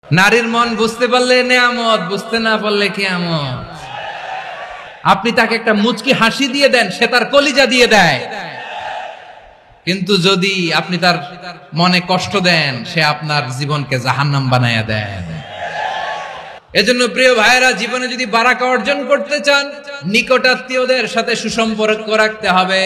নারীর মন বুঝতে পারলে নেয়ামত, বুঝতে না পারলে কিয়ামত। আপনি তাকে একটা মুচকি হাসি দিয়ে দেন, সে তার কলিজা দিয়ে দেয়। কিন্তু যদি আপনি তার মনে কষ্ট দেন, সে আপনার জীবনকে জাহান্নাম বানায়া দেয়। এজন্য প্রিয় ভাইয়েরা, জীবনে যদি বারাকা অর্জন করতে চান, নিকটাত্মীয়দের সাথে সুসম্পর্ক রাখতে হবে,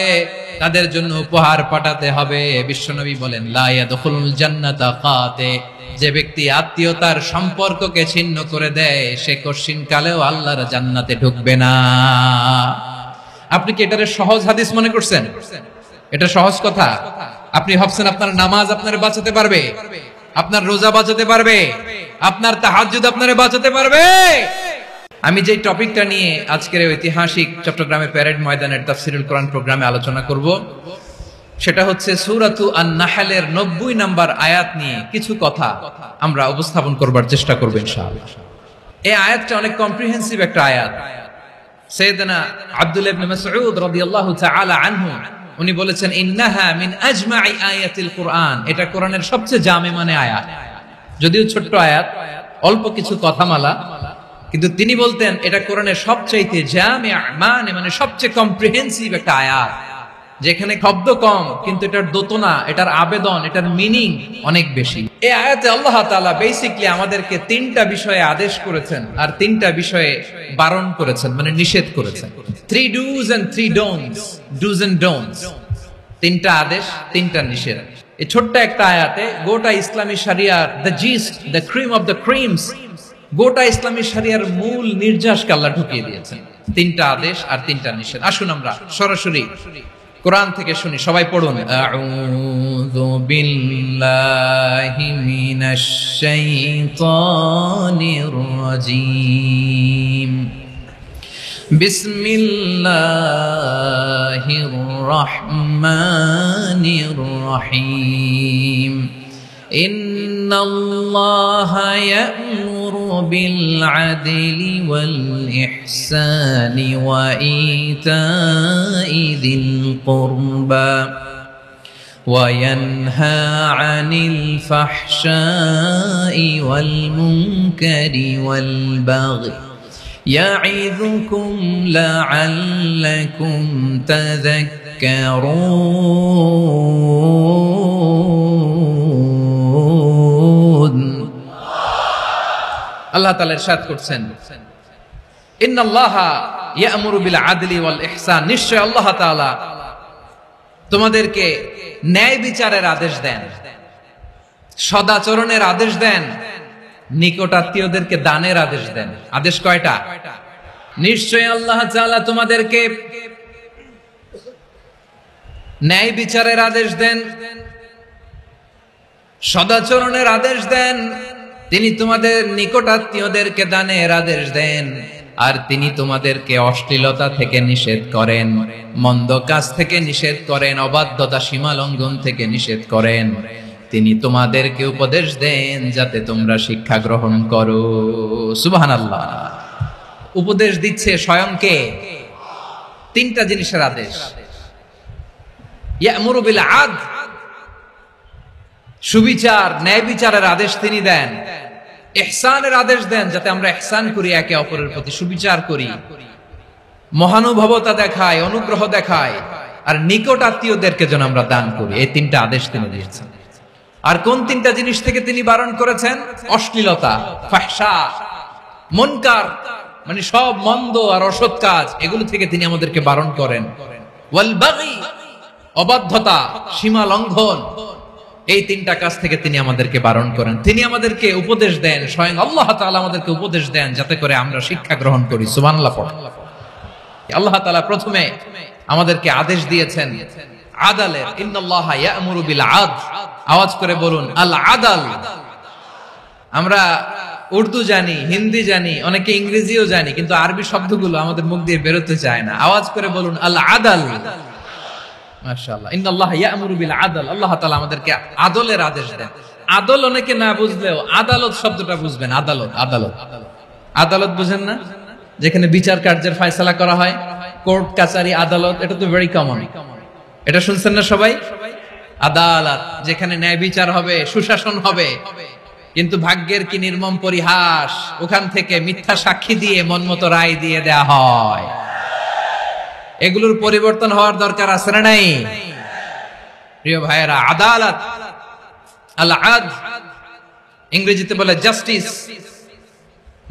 তাদের জন্য উপহার পাঠাতে হবে। বিশ্বনবী বলেন, লা ইয়াদখুলুল জান্নাতা কাতে, যে ব্যক্তি আত্মীয়তার সম্পর্ককে ছিন্ন করে দেয়, সে কঠিন কালেও আল্লাহর জান্নাতে ঢুকবে না। আপনি কি এটারে সহজ হাদিস মনে করছেন? এটা সহজ কথা? আপনি ভাবছেন আপনার নামাজ আপনারে বাঁচাতে পারবে, আপনার রোজা বাঁচাতে পারবে, আপনার তাহাজ্জুদ আপনারে বাঁচাতে পারবে? আমি যে টপিকটা নিয়ে আজকের ঐতিহাসিক চট্টগ্রামে প্যারেড ময়দানের তাফসিরুল কোরআন প্রোগ্রামে আলোচনা করব, সেটা হচ্ছে সূরাতু আন-নাহলের 90 নম্বর আয়াত নিয়ে কিছু কথা আমরা উপস্থাপন করবার চেষ্টা করব ইনশাআল্লাহ। এই আয়াতটা অনেক কম্প্রিহেন্সিভ একটা আয়াত। সাইয়েদনা আব্দুল্লাহ ইবনে মাসউদ রাদিয়াল্লাহু তাআলা আনহু উনি বলেছেন, ইন্নাহা মিন আজমাই আয়াতিল কুরআন, এটা কোরআনের সবচেয়ে জামে মানে আয়াত। যদিও ছোট্ট আয়াত, অল্প কিছু কথামালা, কিন্তু তিনি বলতেন এটা কোরআনের সবচাইতে জামে মানে সবচেয়ে কম্প্রিহেন্সিভ একটা আয়াত, যেখানে শব্দ কম কিন্তু এটার দোতনা, এটার আবেদন, এটার মিনিং অনেক বেশি। এই আয়াতে আল্লাহ তাআলা বেসিক্যালি আমাদেরকে তিনটা বিষয়ে আদেশ করেছেন আর তিনটা বিষয়ে বারণ করেছেন, মানে নিষেধ করেছেন। 3 do's and 3 don'ts, do's and don'ts, তিনটা আদেশ, তিনটা নিষেধ। এই ছোট্ট একটা আয়াতে গোটা ইসলামী শরিয়ার the gist, the cream of the creams, গোটা ইসলামী শরিয়ার মূল নির্যাসকে আল্লাহ ঢুকিয়ে দিয়েছেন। তিনটা আদেশ আর তিনটা নিষেধ। আসুন আমরা সরাসরি কোরআন থেকে শুনি, সবাই পড়ুন। আউযু বিল্লাহি মিনাশ শাইতানির রাজীম। বিসমিল্লাহির রহমানির রহিম। ইন্নাল্লাহা ইয়া'মুরু বিল আদলি ওয়াল ইহসানি ওয়া ইতা'i যিল কুরবা ওয়া ইয়ানহা আনিল ফাহশাই ওয়াল মুনকারি ওয়াল বাগই ইয়া'ইযুকুম লা'আল্লাকুম তাযাক্কারুন। আল্লাহ তাআলা ইরশাদ করছেন, ইন্নাল্লাহা ইয়া'মুরু বিল আদলি ওয়াল ইহসান, নিশ্চয় আল্লাহ তাআলা তোমাদেরকে ন্যায় বিচারের আদেশ দেন, সদাচরণের আদেশ দেন, নিকটাত্মীয়দেরকে দানের আদেশ দেন। আদেশ কয়টা? নিশ্চয় আল্লাহ তাআলা তোমাদেরকে ন্যায় বিচারের আদেশ দেন, সদাচরণের আদেশ দেন, তিনি তোমাদের নিকটাত্মীয়দেরকে দানের আদেশ দেন, আর তিনি তোমাদেরকে অশ্লীলতা থেকে নিষেধ করেন, মন্দ কাজ থেকে নিষেধ করেন, অবাধ্যতা সীমা লঙ্ঘন থেকে নিষেধ করেন। তিনি তোমাদেরকে উপদেশ দেন যাতে তোমরা শিক্ষা গ্রহণ করো। সুবহানাল্লাহ। উপদেশ দিচ্ছে স্বয়ং কে? তিনটা জিনিসের আদেশ। ইয়া'মুরু বিল আদল, সুবিচার, ন্যায় বিচারের আদেশ তিনি দেন। ইহসানের আদেশ দেন, যাতে আমরা ইহসান করি, একে অপরের প্রতি সুবিচার করি, মহানুভবতা দেখাই, অনুগ্রহ দেখাই, আর নিকট আত্মীয়দেরকে যেন আমরা দান করি। এই তিনটা আদেশ তিনি দিয়েছেন। আর কোন তিনটা জিনিস থেকে তিনি বারণ করেছেন? অশ্লীলতা, ফাহশা, মুনকার, মানে সব মন্দ আর অসৎ কাজ, এগুলো থেকে তিনি আমাদেরকে বারণ করেন। ওয়াল বাগি, অবাধ্যতা, সীমা লঙ্ঘন, এই তিনটা কাজ থেকে তিনি আমাদেরকে বারণ করেন। তিনি আমাদেরকে উপদেশ দেন, স্বয়ং আল্লাহ তাআলা আমাদেরকে উপদেশ দেন যাতে করে আমরা শিক্ষা গ্রহণ করি। সুবহানাল্লাহ। আল্লাহ তাআলা প্রথমে আমাদেরকে আদেশ দিয়েছেন আদালের। ইন্নাল্লাহা ইয়া'মুরু বিল আদল, আওয়াজ করে বলুন আল আদাল। আমরা উর্দু জানি, হিন্দি জানি, অনেকে ইংরেজিও জানি, কিন্তু আরবি শব্দগুলো আমাদের মুখ দিয়ে বেরোতে চায় না। আওয়াজ করে বলুন আল আদাল। মাশাআল্লাহ। ইন্নাল্লাহা ইয়া'মুরু বিল আদল, আল্লাহ তাআলা আমাদেরকে আদলের আদেশ দেন। আদল অনেকে না বুঝলেও আদালত শব্দটা বুঝবেন। আদালত, আদালত, আদালত বুঝেন না? যেখানে বিচার কার্যের ফয়সালা করা হয়, কোর্ট কাচারি আদালত, এটা তো ভেরি কমন। এটা শুনছেন না সবাই? আদালত, যেখানে ন্যায় বিচার হবে, সুশাসন হবে, কিন্তু ভাগ্যের কি নির্মম পরিহাস, ওখান থেকে মিথ্যা সাক্ষী দিয়ে মনমতো রায় দিয়ে দেয়া হয়। এগুলোর পরিবর্তন হওয়ার দরকার আছে না নাই? প্রিয় ভাইয়েরা, আদালত, আল আদল, ইংরেজিতে বলে জাস্টিস,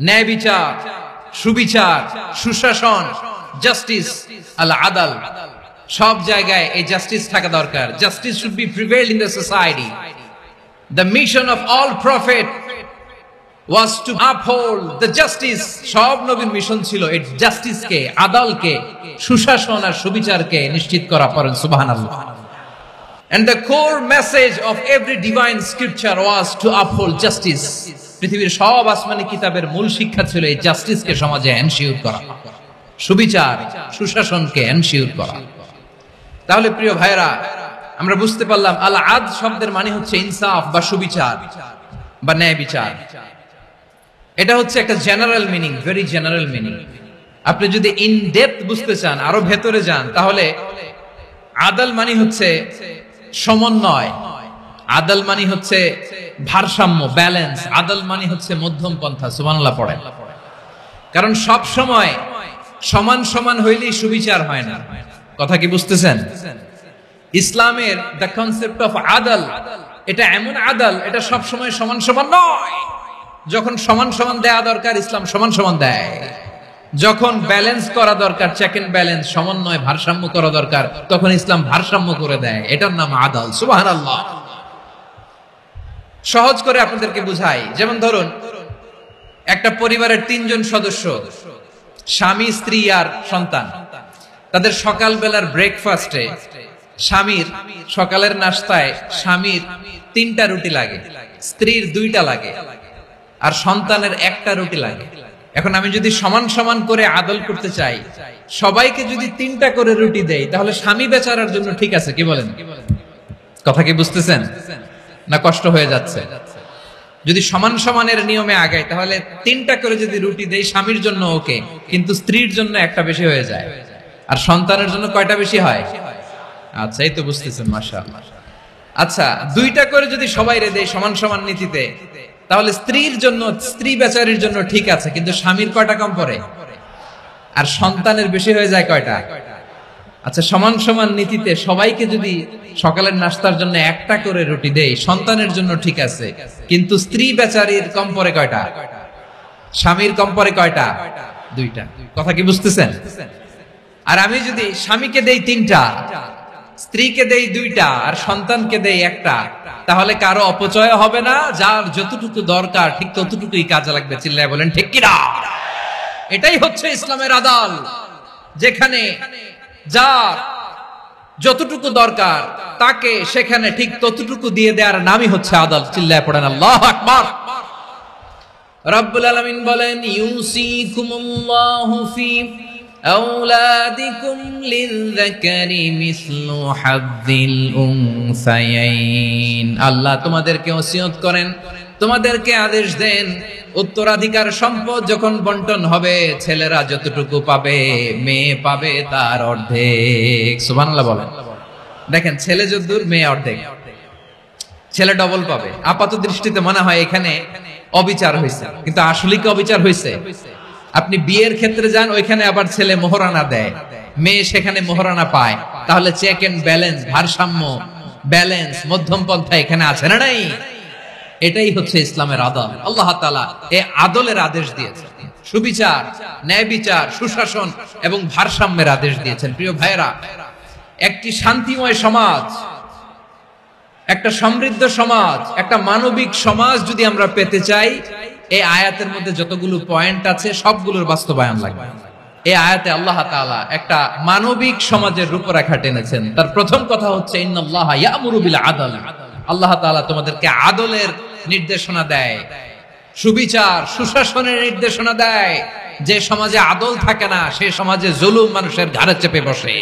ন্যায় বিচার, সুবিচার, সুশাসন, জাস্টিস, আল আদল, সব জায়গায় এই জাস্টিস থাকা দরকার। Justice should be prevailed in the society. The mission of all prophet was to uphold the justice. সব নবীর মিশন ছিল এই জাস্টিসকে, আদালকে, সুশাসন আর সুবিচারকে নিশ্চিত করা। পড়েন সুবহানাল্লাহ। And the core message of every divine scripture was to uphold justice. পৃথিবীর সব আসমানি কিতাবের মূল শিক্ষা ছিল এই জাস্টিসকে সমাজে এনশিওর করা, সুবিচার, সুশাসনকে এনশিওর করা। তাহলে প্রিয় ভাইরা, আমরা বুঝতে পারলাম আল আদল শব্দের মানে হচ্ছে ইনসাফ বা সুবিচার বা ন্যায় বিচার। এটা হচ্ছে একটা general meaning, very general meaning. আপনি যদি ইন ডেপথ বুঝতে চান, আরো ভেতরে যান, তাহলে আদল মানে হচ্ছে সমন্বয়, আদল মানে হচ্ছে ভারসাম্য, ব্যালেন্স। আদল মানে হচ্ছে মধ্যম পন্থা। সুবহানাল্লাহ পড়েন। কারণ সব সময় সমান সমান হইলেই সুবিচার হয় না। কথা কি বুঝতেছেন? ইসলামের দ্য কনসেপ্ট অফ আদল, এটা এমন আদল, এটা সব সময় সমান সমান নয়। যখন সমান সমান দেয়া দরকার, ইসলাম সমান সমান দেয়। যখন ব্যালেন্স করা দরকার, চেক এন্ড ব্যালেন্স, সমন্বয়, ভারসাম্য করা দরকার, তখন ইসলাম ভারসাম্য করে দেয়। এটার নাম আদল। সুবহানাল্লাহ। সহজ করে আপনাদেরকে বুঝাই। যেমন ধরুন, একটা পরিবারের 3 জন সদস্য, স্বামী, স্ত্রী আর সন্তান। তাদের সকালবেলার ব্রেকফাস্টে স্বামীর, সকালের নাস্তায় স্বামীর 3টা রুটি লাগে, স্ত্রীর 2টা লাগে, আর সন্তানের 1টা রুটি লাগে। এখন আমি যদি সমান সমান করে আদল করতে চাই, সবাইকে যদি 3টা করে রুটি দেই, তাহলে স্বামী বেচারার জন্য ঠিক আছে? কি বলেন? কথা কি বুঝতেছেন না কষ্ট হয়ে যাচ্ছে? যদি সমান সমানের নিয়মে আগাই, তাহলে 3টা করে যদি রুটি দেই, স্বামীর জন্য ওকে, কিন্তু স্ত্রীর জন্য 1টা বেশি হয়ে যায়। আর সন্তানের জন্য কয়টা বেশি হয়? আচ্ছা, এই তো বুঝতেছেন, মাশাআল্লাহ। আচ্ছা, 2টা করে যদি সবাই রে দেয় সমান সমান নীতিতে, তাহলে স্ত্রীর জন্য, স্ত্রী বেচারির জন্য ঠিক আছে, কিন্তু স্বামীর কয়টা কম পড়ে? আর সন্তানের বেশি হয়ে যায় কয়টা? আচ্ছা, সমান সমান নীতিতে সবাইকে যদি সকালের নাস্তার জন্য 1টা করে রুটি দেই, সন্তানের জন্য ঠিক আছে, কিন্তু স্ত্রী বেচারির কম পড়ে কয়টা? স্বামীর কম পড়ে কয়টা? 2টা। কথা কি বুঝতেছেন? আর আমি যদি স্বামীকে দেই 3টা, স্ত্রীকে দেই 2টা, আর সন্তানকে দেই 1টা, তাহলে কারো অপচয় হবে না। যার যতটুকু দরকার ঠিক ততটুকুই কাজে লাগবে। চিল্লায় বলেন ঠিক কিনা? এটাই হচ্ছে ইসলামের আদল, যেখানে যার যতটুকু দরকার তাকে সেখানে ঠিক ততটুকু দিয়ে দেওয়ার নামই হচ্ছে আদল। চিল্লায় পড়েন আল্লাহু আকবার। রব্বুল আলামিন বলেন, ইউসিকুমুল্লাহু ফি আওলাদিকুম লিযযাকারি মিসলু হাযযিল উনসায়াইন। আল্লাহ তোমাদেরকে ওসিয়ত করেন, তোমাদেরকে আদেশ দেন, উত্তরাধিকার সম্পদ যখন বন্টন হবে, ছেলেরা যতটুকু পাবে, মেয়ে পাবে তার অর্ধেক। সুবহানাল্লাহ বলেন। দেখেন, ছেলে যতদূর, মেয়ে অর্ধেক, ছেলে ডবল পাবে। আপাত দৃষ্টিতে মনে হয় এখানে অবিচার হয়েছে, কিন্তু আসলে কি অবিচার হয়েছে? আপনি বিয়ের ক্ষেত্রে যান, ওইখানে আবার ছেলে মোহরানা দেয়, মেয়ে সেখানে মোহরানা পায়। তাহলে চেক এন্ড ব্যালেন্স, ভারসাম্য, ব্যালেন্স, মধ্যম পন্থা এখানে আছে না নাই? এটাই হচ্ছে ইসলামের আদল। আল্লাহ তাআলা এই আদলের আদেশ দিয়েছেন, সুবিচার, ন্যায় বিচার, সুশাসন এবং ভারসাম্যের আদেশ দিয়েছেন। প্রিয় ভাইরা, একটি শান্তিময় সমাজ, একটা সমৃদ্ধ সমাজ, একটা মানবিক সমাজ যদি আমরা পেতে চাই, এই আয়াতের মধ্যে যতগুলো পয়েন্ট আছে সবগুলোর বাস্তবায়ন লাগবে। এই আয়াতে আল্লাহ তাআলা একটা মানবিক সমাজের রূপরেখা টেনেছেন। তার প্রথম কথা হচ্ছে, ইন্নাল্লাহা ইয়ামুরু বিল আদল। আল্লাহ তাআলা তোমাদেরকে আদলের নির্দেশনা দেয়, সুবিচার, সুশাসনের নির্দেশনা দেয়। যে সমাজে আদল থাকে না, সেই সমাজে জুলুম মানুষের ঘাড়ে চেপে বসে।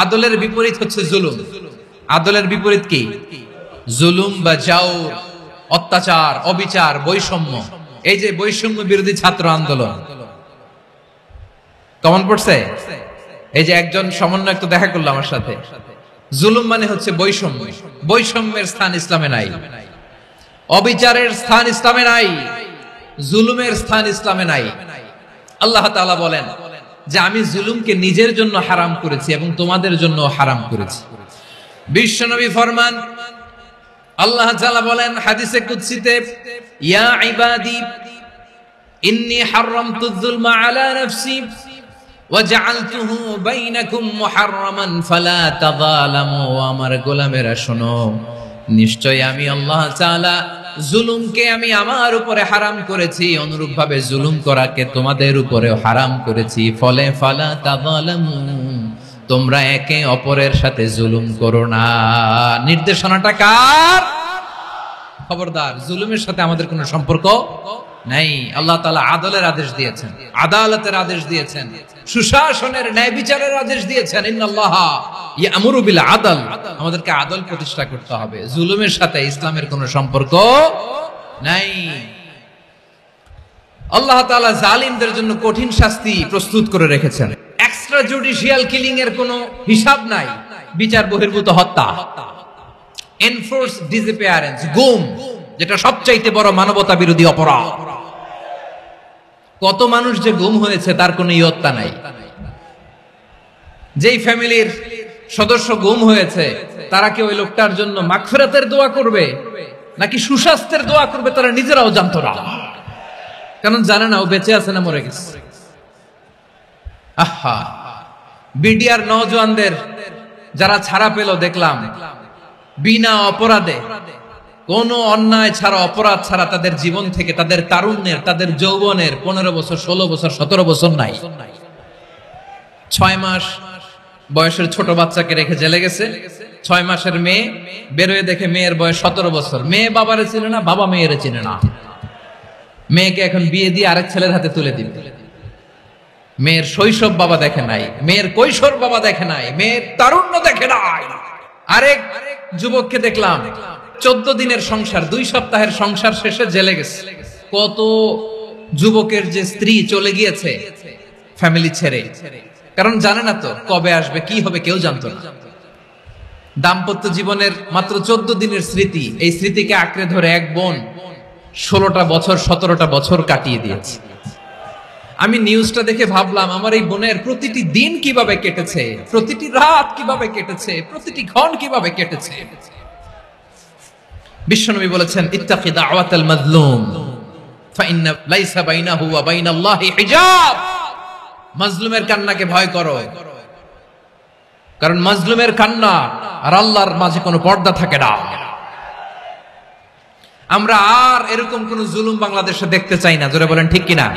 আদলের বিপরীত হচ্ছে জুলুম। আদলের বিপরীত কি? জুলুম বা জাওর, অত্যাচার, অবিচার, বৈষম্য। এই যে বৈষম্য বিরোধী ছাত্র আন্দোলন কমন পড়ছে? এই যে একজন সমন্বয়ক তো দেখা করলো আমার সাথে। জুলুম মানে হচ্ছে বৈষম্য, বৈষম্যের স্থান ইসলামে নাই। অবিচারের স্থান ইসলামে নাই, জুলুমের স্থান ইসলামে নাই। আল্লাহ তাআলা বলেন যে আমি জুলুমকে নিজের জন্য হারাম করেছি এবং তোমাদের জন্য হারাম করেছি। বিশ্বনবী ফরমান, আল্লাহ তাআলা বলেন হাদিসে কুদসিতে, ইয়া ইবাদি ইন্নী হারামতু যুলমা আলা নাফসি ওয়া জাআলতুহু বাইনাকুম মুহাররামান ফালা তাযালামু। আমার গোলামেরা শোনো, নিশ্চয় আমি আল্লাহ তাআলা জুলুমকে আমি আমার উপরে হারাম করেছি, অনুরূপভাবে জুলুম করাকে তোমাদের উপরেও হারাম করেছি। ফলে ফালা তাযালামু, তোমরা একে অপরের সাথে জুলুম করো না। নির্দেশনাটা কার? খবরদার, জুলুমের সাথে আমাদের কোনো সম্পর্ক নাই। আল্লাহ তাআলা আদলের আদেশ দিয়েছেন, আদালতের আদেশ দিয়েছেন, সুশাসনের ন্যায় বিচারের আদেশ দিয়েছেন। ইন্নাল্লাহা ইয়ামুরু বিল আদল, আমাদেরকে আদল প্রতিষ্ঠা করতে হবে। জুলুমের সাথে ইসলামের কোনো সম্পর্ক নাই। আল্লাহ তাআলা জালিমদের জন্য কঠিন শাস্তি প্রস্তুত করে রেখেছেন। এক্সট্রা জুডিশিয়াল কিলিং এর কোনো হিসাব নাই। বিচার বহির্ভূত হত্যা, এনফোর্স ডিসঅ্যাপিয়ারেন্স, গুম, যেটা সবচাইতে বড় মানবতা বিরোধী অপরাধ। কত মানুষ যে গুম হয়েছে তার কোনো ইয়ত্তা নাই। যেই ফ্যামিলির সদস্য গুম হয়েছে তারা কি ওই লোকটার জন্য মাগফিরাতের দোয়া করবে নাকি সুস্বাস্থ্যের দোয়া করবে তারা নিজেরাও জানতো না, কারণ জানে না ও বেঁচে আছে না মরে গেছে। আহা, বিডিআর নওজওয়ানদের যারা ছাড়া পেল দেখলাম, বিনা অপরাধে, কোন অন্যায় ছাড়া, অপরাধ ছাড়া তাদের জীবন থেকে, তাদের তারুণ্যের, তাদের যৌবনের 15 বছর, 16 বছর, 17 বছর নাই। 6 মাস বয়সের ছোট বাচ্চাকে রেখে জেলে গেছে। 6 মাসের মেয়ে বেরোয় দেখে মেয়ের বয়স 17 বছর। মেয়ে বাবারে চিনে না, বাবা মেয়েরে চিনে না। মেয়েকে এখন বিয়ে দিয়ে আরেক ছেলের হাতে তুলে দিবে। মেয়ের শৈশব বাবা দেখে নাই, মেয়ের কৈশোর বাবা দেখে নাই, মেয়ের তারুণ্য দেখে নাই। আরেক যুবককে দেখলাম 14 দিনের সংসার, 2 সপ্তাহের সংসার শেষে জেলে গেছে। কত যুবকের যে স্ত্রী চলে গিয়েছে ফ্যামিলি ছেড়ে, কারণ জানে না তো কবে আসবে, কি হবে, কেউ জানতো না। দাম্পত্য জীবনের মাত্র 14 দিনের স্মৃতি, এই স্মৃতিকে আঁকড়ে ধরে এক বোন 16টা বছর, 17টা বছর কাটিয়ে দিয়েছে। আমি নিউজটা দেখে ভাবলাম, আমার এই বোনের প্রতিটি দিন কিভাবে কেটেছে, প্রতিটি রাত কিভাবে কেটেছে, প্রতিটি ক্ষণ কিভাবে কেটেছে। বিশ্বনবী বলেছেন, ইত্তাকি দাওয়াতাল মাজলুম ফাইন্না লাইসা বাইনাহু ওয়া বাইনাল্লাহি হিজাব। মাজলুমের কান্নাকে ভয় করো, কারণ মাজলুমের কান্না আর আল্লাহর মাঝে কোনো পর্দা থাকে না। আমরা আর এরকম কোন জুলুম বাংলাদেশে দেখতে চাই না। জোরে বলেন ঠিক কিনা?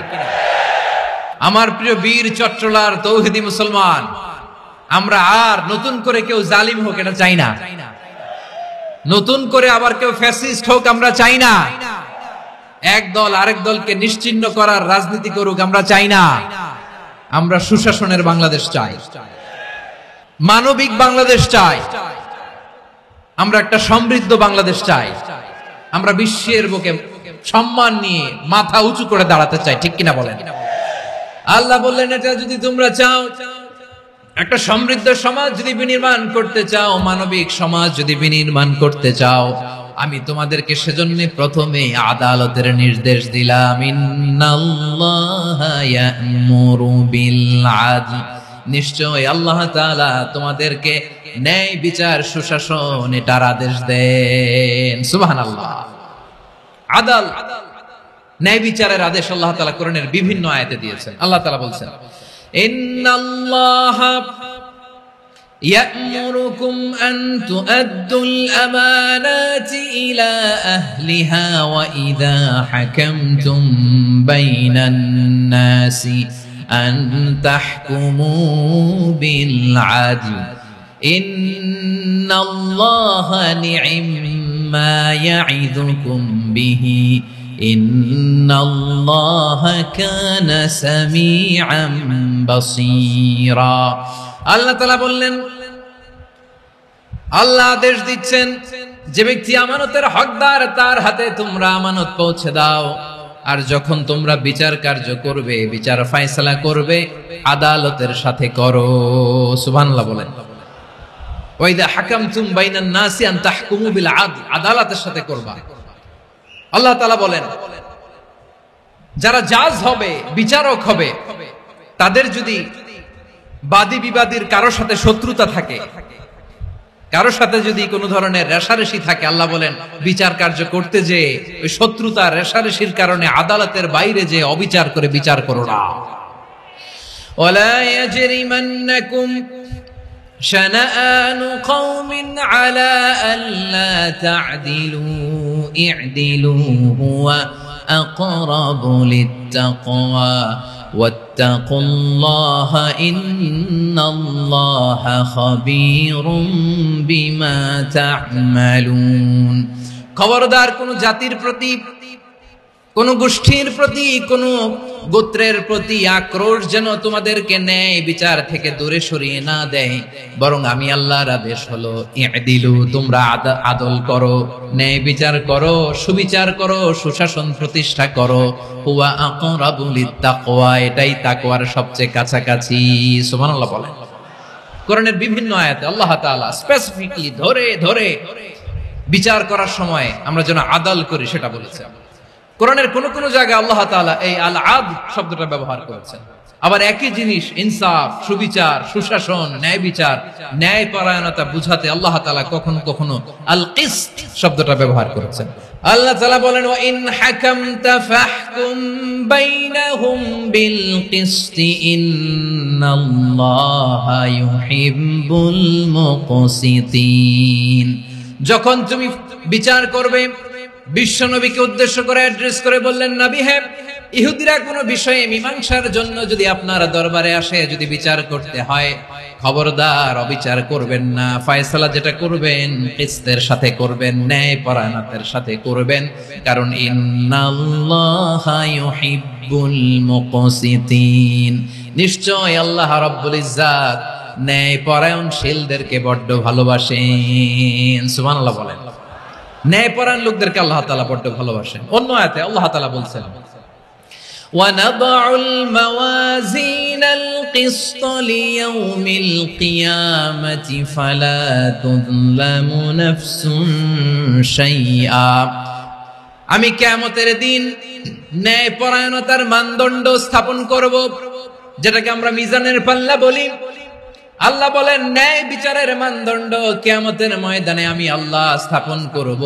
আমার প্রিয় বীর চট্টলার তৌহিদি মুসলমান, আমরা আর নতুন করে কেউ জালিম হোক এটা চাই না। নতুন করে আবার কেউ ফ্যাসিস্ট হোক আমরা চাই না। এক দল আরেক দলকে নিশ্চিহ্ন করার রাজনীতি করুক আমরা চাই না। আমরা সুশাসনের বাংলাদেশ চাই, মানবিক বাংলাদেশ চাই, আমরা একটা সমৃদ্ধ বাংলাদেশ চাই। আমরা বিশ্বের বুকে সম্মান নিয়ে মাথা উঁচু করে দাঁড়াতে চাই, ঠিক কিনা বলেন? আল্লাহ বললেন, এটা যদি তোমরা চাও, একটা সমৃদ্ধ সমাজ যদি বিনির্মাণ করতে চাও, মানবিক সমাজ যদি বিনির্মাণ করতে চাও, আমি তোমাদেরকে সেজন্য প্রথমে আদালতের নির্দেশ দিলাম। ইন্নাল্লাহা ইয়া'মুরু বিল আদল, নিশ্চয় আল্লাহ তাআলা তোমাদেরকে ন্যায় বিচার, সুশাসন এটার আদেশ দেন। সুবহানাল্লাহ। আদাল, ন্যায় বিচারের আদেশ আল্লাহ তাআলা কোরআনের বিভিন্ন আয়াতে দিয়েছেন। আল্লাহ তাআলা বলছেন, ইন্নাল্লাহা ইয়া'মুরুকুম আন তুআদ্দুল আমানাতি ইলা আহলিহা ওয়া ইযা হাকামতুম বাইনান নাসি আন তাহকুমু বিল আদল ইন্নাল্লাহা নি'ম্মা ইয়া'iযুকুম বিহি ইন্নাল্লাহা কানা সামিআন বাসীরা। আল্লাহ তাআলা বললেন, আল্লাহ আদেশ দিচ্ছেন, যে ব্যক্তি আমানতের হকদার তার হাতে তোমরা আমানত পৌঁছে দাও। আর যখন তোমরা বিচার কার্য করবে, বিচার ফয়সালা করবে, আদালতের সাথে করো। সুবহানাল্লাহ বলেন। ওয়া ইযা হাকামতুম বাইনান নাসি আন তাহকুমু বিল আদল, আদালতের সাথে করবা। আল্লাহ তাআলা বলেন, যারা জাজ হবে, বিচারক হবে, তাদের যদি বাদী বিবাদীর কারোর সাথে শত্রুতা থাকে, কারোর সাথে যদি কোনো ধরনের রেষারেষি থাকে, আল্লাহ বলেন বিচার কার্য করতে যে ওই শত্রুতা রেষারেষির কারণে আদালতের বাইরে যে অবিচার করে বিচার করো না। ওয়ালা ইয়াজরিমান্নাকুম শানাআনু কওমিন আলা আল্লা তা'দিলু ই'দিলু হুয়া আকরাবু লিত্তাকওয়া ওয়াত্তাকুল্লাহা ইন্নাল্লাহা খাবীরুম বিমা তা'মালুন। খবরদার কোন জাতির প্রতি, কোন গোষ্ঠীর প্রতি, কোন গোত্রের প্রতি আক্রোশ যেন তোমাদেরকে ন্যায় বিচার থেকে দূরে সরিয়ে না দেয়, বরং আমি আল্লাহর আদেশ হলো ই'দিলু, তোমরা আদল করো, ন্যায় বিচার করো, সুবিচার করো, সুশাসন প্রতিষ্ঠা করো। হুয়া আকরাবু লিত্তাকওয়া, এটাই তাকওয়ার সবচেয়ে কাছাকাছি। সুবহানাল্লাহ বলেন। কোরআনের বিভিন্ন আয়াতে আল্লাহ তাআলা স্পেসিফিকলি ধরে ধরে বিচার করার সময় আমরা যেন আদল করি সেটা বলেছেন। কোরআনের কোন কোন জায়গায় আল্লাহ তাআলা এই আল আদল শব্দটা ব্যবহার করেছেন। আবার একই জিনিস ইনসাফ, সুবিচার, সুশাসন, ন্যায় বিচার, ন্যায় পরায়ণতা বুঝাতে আল্লাহ তাআলা কখনো কখনো আল কিসত শব্দটা ব্যবহার করেছেন। আল্লাহ তাআলা বলেন, ওয়া ইন হাকামতা ফাহকুম বাইনাহুম বিল কিসতি ইন্নাল্লাহা ইউহিব্বুল মুকসিতিন। যখন তুমি বিচার করবে, বিশ্বনবীকে উদ্দেশ্য করে অ্যাড্রেস করে বললেন, নবী হে, ইহুদিরা কোনো বিষয়ে মীমাংসার জন্য যদি আপনার দরবারে আসে, যদি বিচার করতে হয়, খবরদার অবিচার করবেন না। ফয়সালা যেটা করবেন কিসতের সাথে করবেন, ন্যায় পরায়ণতার সাথে করবেন, কারণ ইন্নাল্লাহা ইউহিব্বুল মুকসিতিন, নিশ্চয় আল্লাহ রাব্বুল ইজ্জাত ন্যায় পরায়ণশীলদেরকে বড্ড ভালোবাসেন। সুবহানাল্লাহ বলেন। ন্যায়পরায়ণ লোকদেরকে আল্লাহ তাআলা বড্ড ভালোবাসেন। অন্য আয়াতে আল্লাহ তাআলা বলছেন, ওয়ানাদউল মাওয়াজিনাল কিসত লিয়াউমিল কিয়ামাতি ফালা তুযলামু নাফসুন শাইআ। আমি কিয়ামতের দিন ন্যায়পরায়ণতার মানদণ্ড স্থাপন করব, যেটাকে আমরা মিজানের পাল্লা বলি। আল্লাহ বলেন, ন্যায় বিচারের মানদণ্ড কিয়ামতের ময়দানে আমি আল্লাহ স্থাপন করব।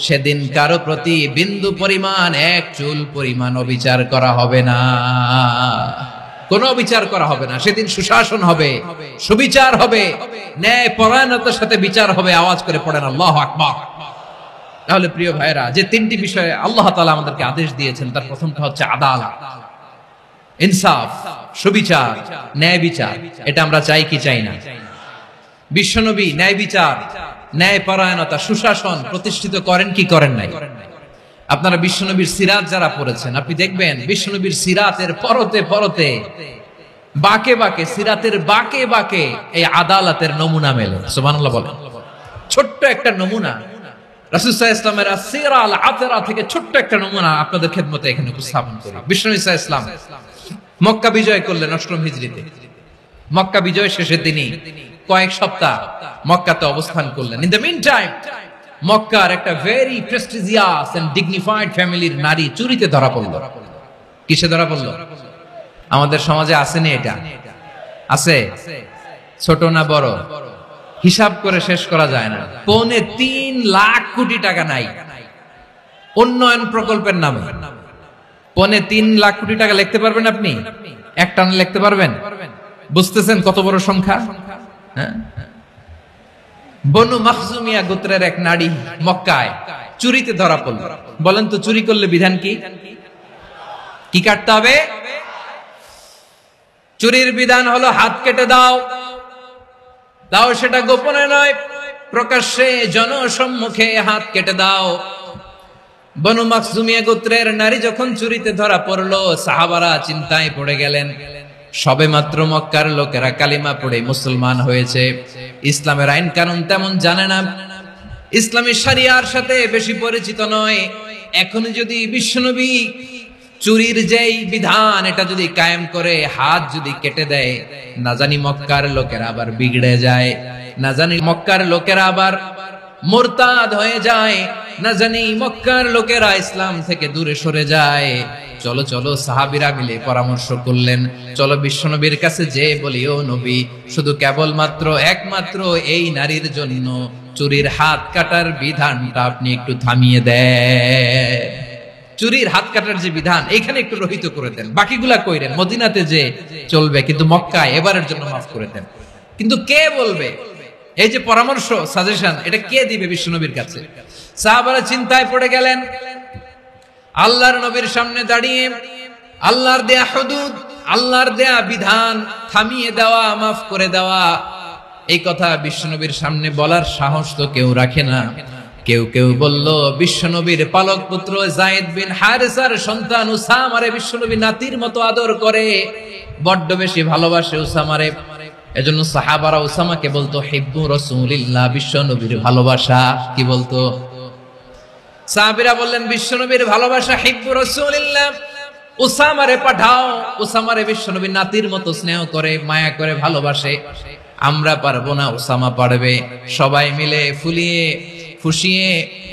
সেদিন কারো প্রতি বিন্দু পরিমাণ, এক চুল পরিমাণ অবিচার করা হবে না, কোনো বিচার করা হবে না। সেদিন সুশাসন হবে, সুবিচার হবে, ন্যায় পরায়ণতার সাথে বিচার হবে। আওয়াজ করে পড়েন আল্লাহু আকবার। তাহলে প্রিয় ভাইরা, যে তিনটি বিষয়ে আল্লাহ তাআলা আমাদেরকে আদেশ দিয়েছেন, তার প্রথমটা হচ্ছে আদালত, ইনসাফ, সুবিচার, ন্যায় বিচার। এটা আমরা চাই কি চাই না? বিশ্বনবী ন্যায় বিচার, ন্যায় পরায়ণতা, সুশাসন প্রতিষ্ঠিত করেন কি করেন নাই? আপনারা বিশ্বনবীর সিরাত যারা পড়েছেন, আপনি দেখবেন বিশ্বনবীর সিরাতের পরতে পরতে, বাকে বাকে, সিরাতের বাকে বাকে এই আদালতের নমুনা মেলে। সুবহানাল্লাহ বলেন। ছোট্ট একটা নমুনা রাসূল সাল্লাল্লাহু আলাইহি ওয়াসাল্লামের আসিরা আল আতরা থেকে ছোট্ট একটা নমুনা আপনাদের খেদমতে এখানে উপস্থাপন করি। বিশ্বনবী সাল্লাল্লাহু আলাইহি ওয়াসাল্লাম মক্কা বিজয় করলেন ৮ম হিজরিতে। মক্কা বিজয় শেষের দিনই কয়েক সপ্তাহ মক্কাতে অবস্থান করলেন। ইন দ্য মিন টাইম মক্কার একটা ভেরি প্রেস্টিজিয়াস এন্ড ডিগনিফাইড ফ্যামিলির নারী চুরিতে ধরা পড়ল। কিসে ধরা পড়ল? আমাদের সমাজে আসেনি এটা? আছে? ছোট না বড়? হিসাব করে শেষ করা যায় না। ৩.৫ লাখ কোটি টাকা নাই উন্নয়ন প্রকল্পের নামে। ৩.৫ লাখ কোটি টাকা লিখতে পারবেন আপনি? একটানে লিখতে পারবেন? বুঝতেছেন কত বড় সংখ্যা? হ্যাঁ, বনু মাখজুমিয়া গোত্রের এক নারী মক্কায় চুরিতে ধরা পড়ল। বলেন তো, চুরি করলে বিধান কি? কি কাটতে হবে? চুরির বিধান হলো হাত কেটে দাও। দাও সেটা গোপনে নয়, প্রকাশ্যে জনসম্মুখে হাত কেটে দাও। বনু মাখজুমিয়া গোত্রের নারী যখন চুরিতে ধরা পড়লো, সাহাবারা চিন্তায় পড়ে গেলেন। সবেমাত্র মক্কার লোকেরা কালিমা পড়ে মুসলমান হয়েছে, ইসলামের আইন কানুন তেমন জানে না, ইসলামী শরিয়ার সাথে বেশি পরিচিত নয়। এখন যদি বিশ্বনবী চুরির যেই বিধান এটা যদি কায়েম করে হাত যদি কেটে দেয়, না জানি মক্কার লোকেরা আবার বিগড়ে যায়, না জানি মক্কার লোকেরা আবার মুরতাদ হয়ে যায়, না জানি মক্কার লোকেরা ইসলাম থেকে দূরে সরে যায়। চলো চলো সাহাবীরা মিলে পরামর্শ করলেন, চলো বিশ্বনবীর কাছে যে বলি, ও নবী, শুধু কেবলমাত্র একমাত্র এই নারীর জন্য চুরির হাত কাটার বিধানটা আপনি একটু থামিয়ে দেন। চুরির হাত কাটার যে বিধান এখানে একটু রহিত করে দেন, বাকিগুলা কইরেন মদিনাতে যে চলবে, কিন্তু মক্কায় এবারের জন্য মাফ করে দেন। কিন্তু কে বলবে? এই যে পরামর্শ, সাজেশন, এটা কে দিবে বিশ্বনবীর কাছে? সাহাবারা চিন্তায় পড়ে গেলেন। আল্লাহর নবীর সামনে দাঁড়িয়ে আল্লাহর দেয়া হুদুদ, আল্লাহর দেয়া বিধান থামিয়ে দেওয়া, মাফ করে দেওয়া, এই কথা বিশ্বনবীর সামনে বলার সাহস তো কেউ রাখে না। কেউ কেউ বলল, বিশ্বনবীর পালক পুত্র যায়েদ বিন হারেসার সন্তান উসামারে বিশ্বনবী নাতির মতো আদর করে, বড্ড বেশি ভালোবাসে উসামারে। এজন্য সাহাবারা উসামাকে বলতো হিব্বু রাসূলিল্লাহ, বিশ্বনবীর ভালোবাসা। কি বলতো? সাহাবীরা বললেন, বিশ্বনবীর ভালোবাসা হিব্বু রাসূলিল্লাহ, উসামারে পাঠাও। উসামারে বিশ্বনবীর নাতির মতো স্নেহ করে, মায়া করে, ভালোবাসে। আমরা পারবো না, উসামা পারবে। সবাই মিলে ফুলিয়ে ফুসিয়ে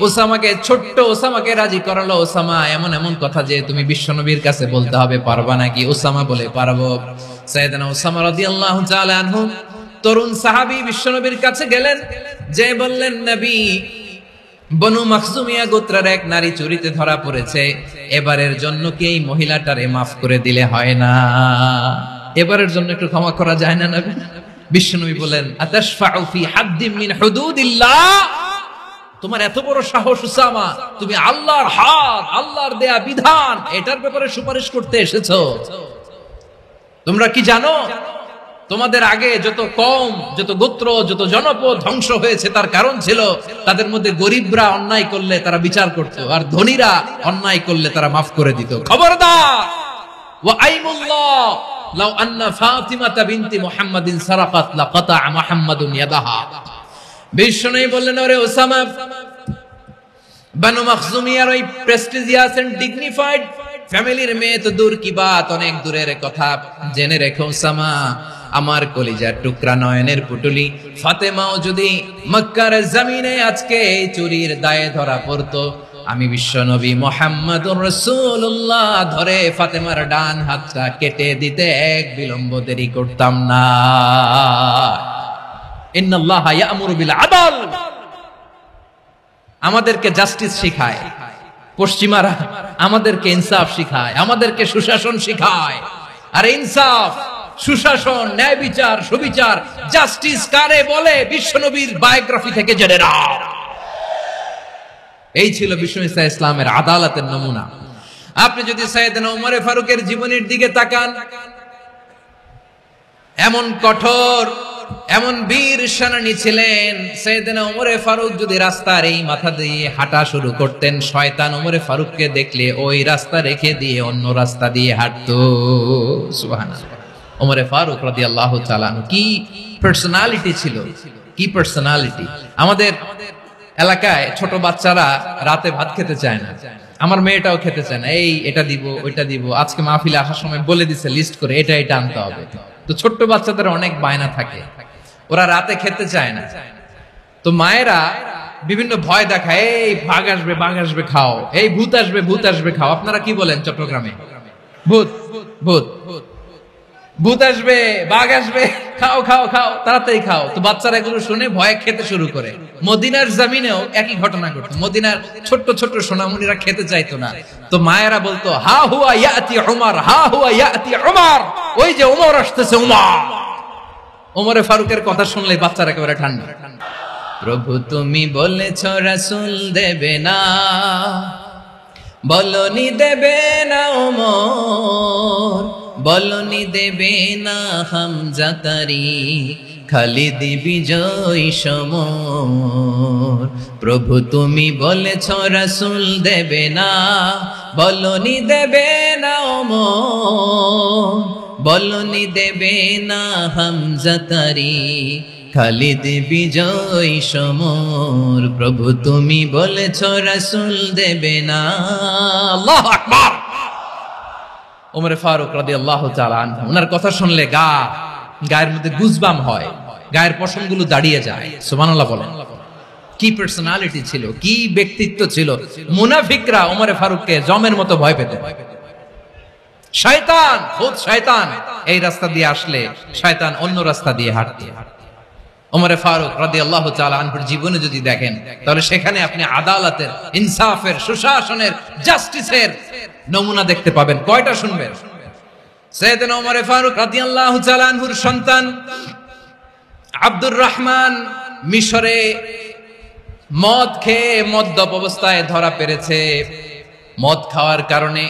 ওসামাকে, ছোট্ট ওসামাকে রাজি করালো। ওসামা, এমন এমন কথা যে তুমি বিশ্বনবীর কাছে বলতে হবে, পারবা নাকি? ওসামা বলে, পারবো। সাইয়েদনা ওসামা রাদিয়াল্লাহু তাআলা আনহু তরুণ সাহাবী বিশ্বনবীর কাছে গেলেন, যে বললেন, নবী, বনু মাখজুমিয়া গোত্রের এক নারী চুরিতে ধরা পড়েছে, এবারের জন্য কি এই মহিলাটারে মাফ করে দিলে হয় না? এবারের জন্য একটু ক্ষমা করা যায় না নবী? বিশ্বনবী বলেন, আতাশফাউ ফি হাদ্দিম মিন হুদুদিল্লাহ, তোমার এত বড় সাহস উসামা, তুমি আল্লাহর হাত, আল্লাহর দেয়া বিধান, এটার ব্যাপারে সুপারিশ করতে এসেছো? তোমরা কি জানো তোমাদের আগে যত কওম, যত গোত্র, যত জনপদ ধ্বংস হয়েছে তার কারণ ছিল তাদের মধ্যে গরিবরা অন্যায় করলে তারা বিচার করত, আর ধনীরা অন্যায় করলে তারা মাফ করে দিত। খবরদার! ওয়া আইমুল্লাহ লাউ আন্না ফাতিমাতা বিনতি মুহাম্মাদিন সারাকাত লাকাতা মুহাম্মাদুন ইয়াদাহা। বিশ্বনবী বললেন, ওরে ওসামা, বানু মাখজুমিয়ার ওই প্রেস্টিজিয়াস এন্ড ডিগনিফাইড ফ্যামিলির মেয়ে তো দূর কি বাত, অনেক দূরের কথা। জেনে রেখো ওসামা, আমার কলিজার টুকরা, নয়নের পুটুলি ফাতেমাও যদি মক্কার জমিনে আজকে এই চুরির দায়ে ধরা পড়তো, আমি বিশ্বনবী মুহাম্মাদুর রাসূলুল্লাহ ধরে ফাতেমার ডান হাতটা কেটে দিতে এক বিলম্ব দেরি করতাম না। ইন্নাল্লাহা ইয়া'মুরু বিল আদল, আমাদেরকে জাস্টিস শিখায়। পশ্চিমারা আমাদেরকে ইনসাফ শিখায়, আমাদেরকে সুশাসন শিখায়। আর ইনসাফ, সুশাসন, ন্যায় বিচার, সুবিচার, জাস্টিস কারে বলে বিশ্বনবীর বায়োগ্রাফি থেকে জেনে নাও। এই ছিল বিশ্বনবী সাল্লাল্লাহু আলাইহি ওয়াসাল্লামের আদালতের নমুনা। আপনি যদি সাইয়েদনা ওমর ফারুকের জীবনের দিকে তাকান, এমন কঠোর, এমন বীর সেনানী ছিলেন। সাইয়েদনা ওমর ফারুক যদি রাস্তার এই মাথা দিয়ে হাঁটা শুরু করতেন, শয়তান ওমর ফারুককে দেখলে ওই রাস্তা রেখে দিয়ে অন্য রাস্তা দিয়ে হাঁটতো। সুবহানাল্লাহ। ওমর ফারুক রাদিয়াল্লাহু তাআলা কি পার্সোনালিটি ছিল, কি পার্সোনালিটি! আমাদের এলাকায় ছোট বাচ্চারা রাতে ভাত খেতে চায় না, আমার মেয়েটাও খেতে চায় না। এই এটা দিব, ওইটা দিব, আজকে মাহফিলে আসার সময় বলে দিছে লিস্ট করে এটা এটা আনতে হবে। তো ছোট্ট বাচ্চাদের অনেক বায়না থাকে, ওরা রাতে খেতে চায় না। তো মায়েরা বিভিন্ন ভয় দেখায়, এই বাঘ আসবে, বাঘ আসবে খাও, এই ভূত আসবে, ভূত আসবে খাও। আপনারা কি বলেন চট্টগ্রামে? ভূত, ভূত, ভূত আসবে, বাঘ আসবে, খাও খাও খাও, তাড়াতাড়ি খাও। তো বাচ্চারা এগুলো শুনে ভয়ে খেতে শুরু করে। মদিনার জমিনেও একই ঘটনা ঘটতো। মদিনার ছোট্ট ছোট্ট সোনামণিরা খেতে চাইতো না। তো মায়েরা বলতো, হা হুয়া ইয়াতি উমর, হা হুয়া ইয়াতি উমর, ওই যে উমর আসতেছে, উমর। ওমরে ফারুকের কথা শুনলে বাচ্চারা একেবারে ঠান্ডা। প্রভু তুমি বলেছ রাসূল দেবে না, বলনি দেবে না ওমর, বলনি দেবে না হামজা তারি, খালিদ বিজয় সমর। প্রভু তুমি বলেছ রাসূল দেবে না, বলনি দেবে না ওমর, বলনি দেবে না হামজা তারি, খালিদ বিজয় সমর। প্রভু তুমি বলেছ রাসূল দেবে না। আল্লাহু আকবার। ওমর ফারুক রাদিয়াল্লাহু তাআলা আনহু, ওনার কথা শুনলে গায়ের মধ্যে গুজবাম হয়, গায়ের পশমগুলো দাঁড়িয়ে যায়। সুবহানাল্লাহ বলেন। কি পার্সোনালিটি ছিল, কি ব্যক্তিত্ব ছিল। মুনাফিকরা ওমরে ফারুককে জমের মতো ভয় পেত। শয়তান, খুদ শয়তান এই রাস্তা দিয়ে আসলে শয়তান অন্য রাস্তা দিয়ে হাঁটত। ওমরে ফারুক রাদিয়াল্লাহু তাআলা আনহুর জীবনে যদি দেখেন, তাহলে সেখানে আপনি আদালতের, ইনসাফের, সুশাসনের, জাস্টিসের নমুনা দেখতে পাবেন। কয়টা শুনবেন? সাইয়েদনা ওমরে ফারুক রাদিয়াল্লাহু তাআলা আনহুর সন্তান আব্দুর রহমান মিশরে মদ খেয়ে মদ্যপ অবস্থায় ধরা পড়েছে। মদ খাওয়ার কারণে,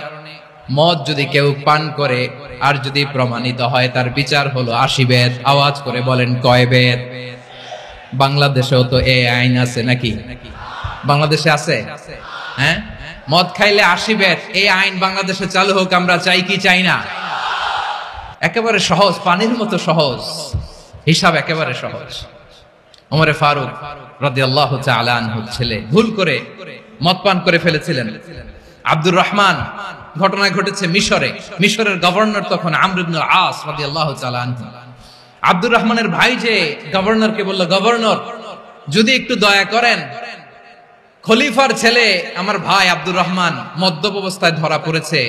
মদ যদি কেউ পান করে আর যদি প্রমাণিত হয়, তার বিচার হলো 80 বেত। আওয়াজ করে বলেন কয় বেত? বাংলাদেশেও তো এই আইন আছে নাকি? বাংলাদেশে আছে? হ্যাঁ, মদ খাইলে 80 বেত, এই আইন বাংলাদেশে চালু হোক, আমরা চাই কি চাই না? একেবারে সহজ, পানির মতো সহজ হিসাব, একেবারে সহজ। ওমরে ফারুক রাদিয়াল্লাহু তাআলা আনহু ছেলে ভুল করে মদ পান করে ফেলেছিলেন। আব্দুর রহমান, ঘটনা ঘটেছে মিশরে। মিশরের গভর্নর তখন আমর ইবনে আস রাদিয়াল্লাহু তাআলা আনহু। আব্দুর রহমানের ভাই যে গভর্নরকে বলল, গভর্নর যদি একটু দয়া করেন, খলিফার ছেলে আমার ভাই আব্দুর রহমান মদ্যপ অবস্থায় ধরা পড়েছে,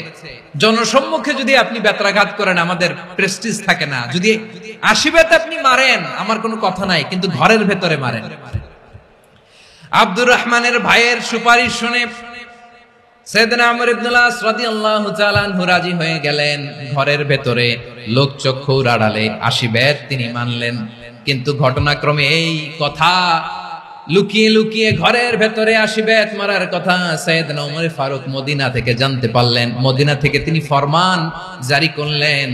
জনসম্মুখে যদি আপনি বেত্রাঘাত করেন আমাদের প্রেস্টিজ থাকে না, যদি 80 বেত আপনি মারেন আমার কোনো কথা নাই, কিন্তু ঘরের ভেতরে মারেন। আব্দুর রহমানের ভাইয়ের সুপারিশ শুনে সাইয়েদনা আমর ইবনে আস রাদিয়াল্লাহু তাআলা আনহু রাজি হয়ে গেলেন। ঘরের ভেতরে লোকচক্ষুর আড়ালে 80 বেত তিনি মানলেন। কিন্তু ঘটনাক্রমে এই কথা লুকিয়ে লুকিয়ে ঘরের ভেতরে 80 বেত মারার কথা সাইয়েদনা ওমর ফারুক মদিনা থেকে জানতে পারলেন। মদিনা থেকে তিনি ফরমান জারি করলেন,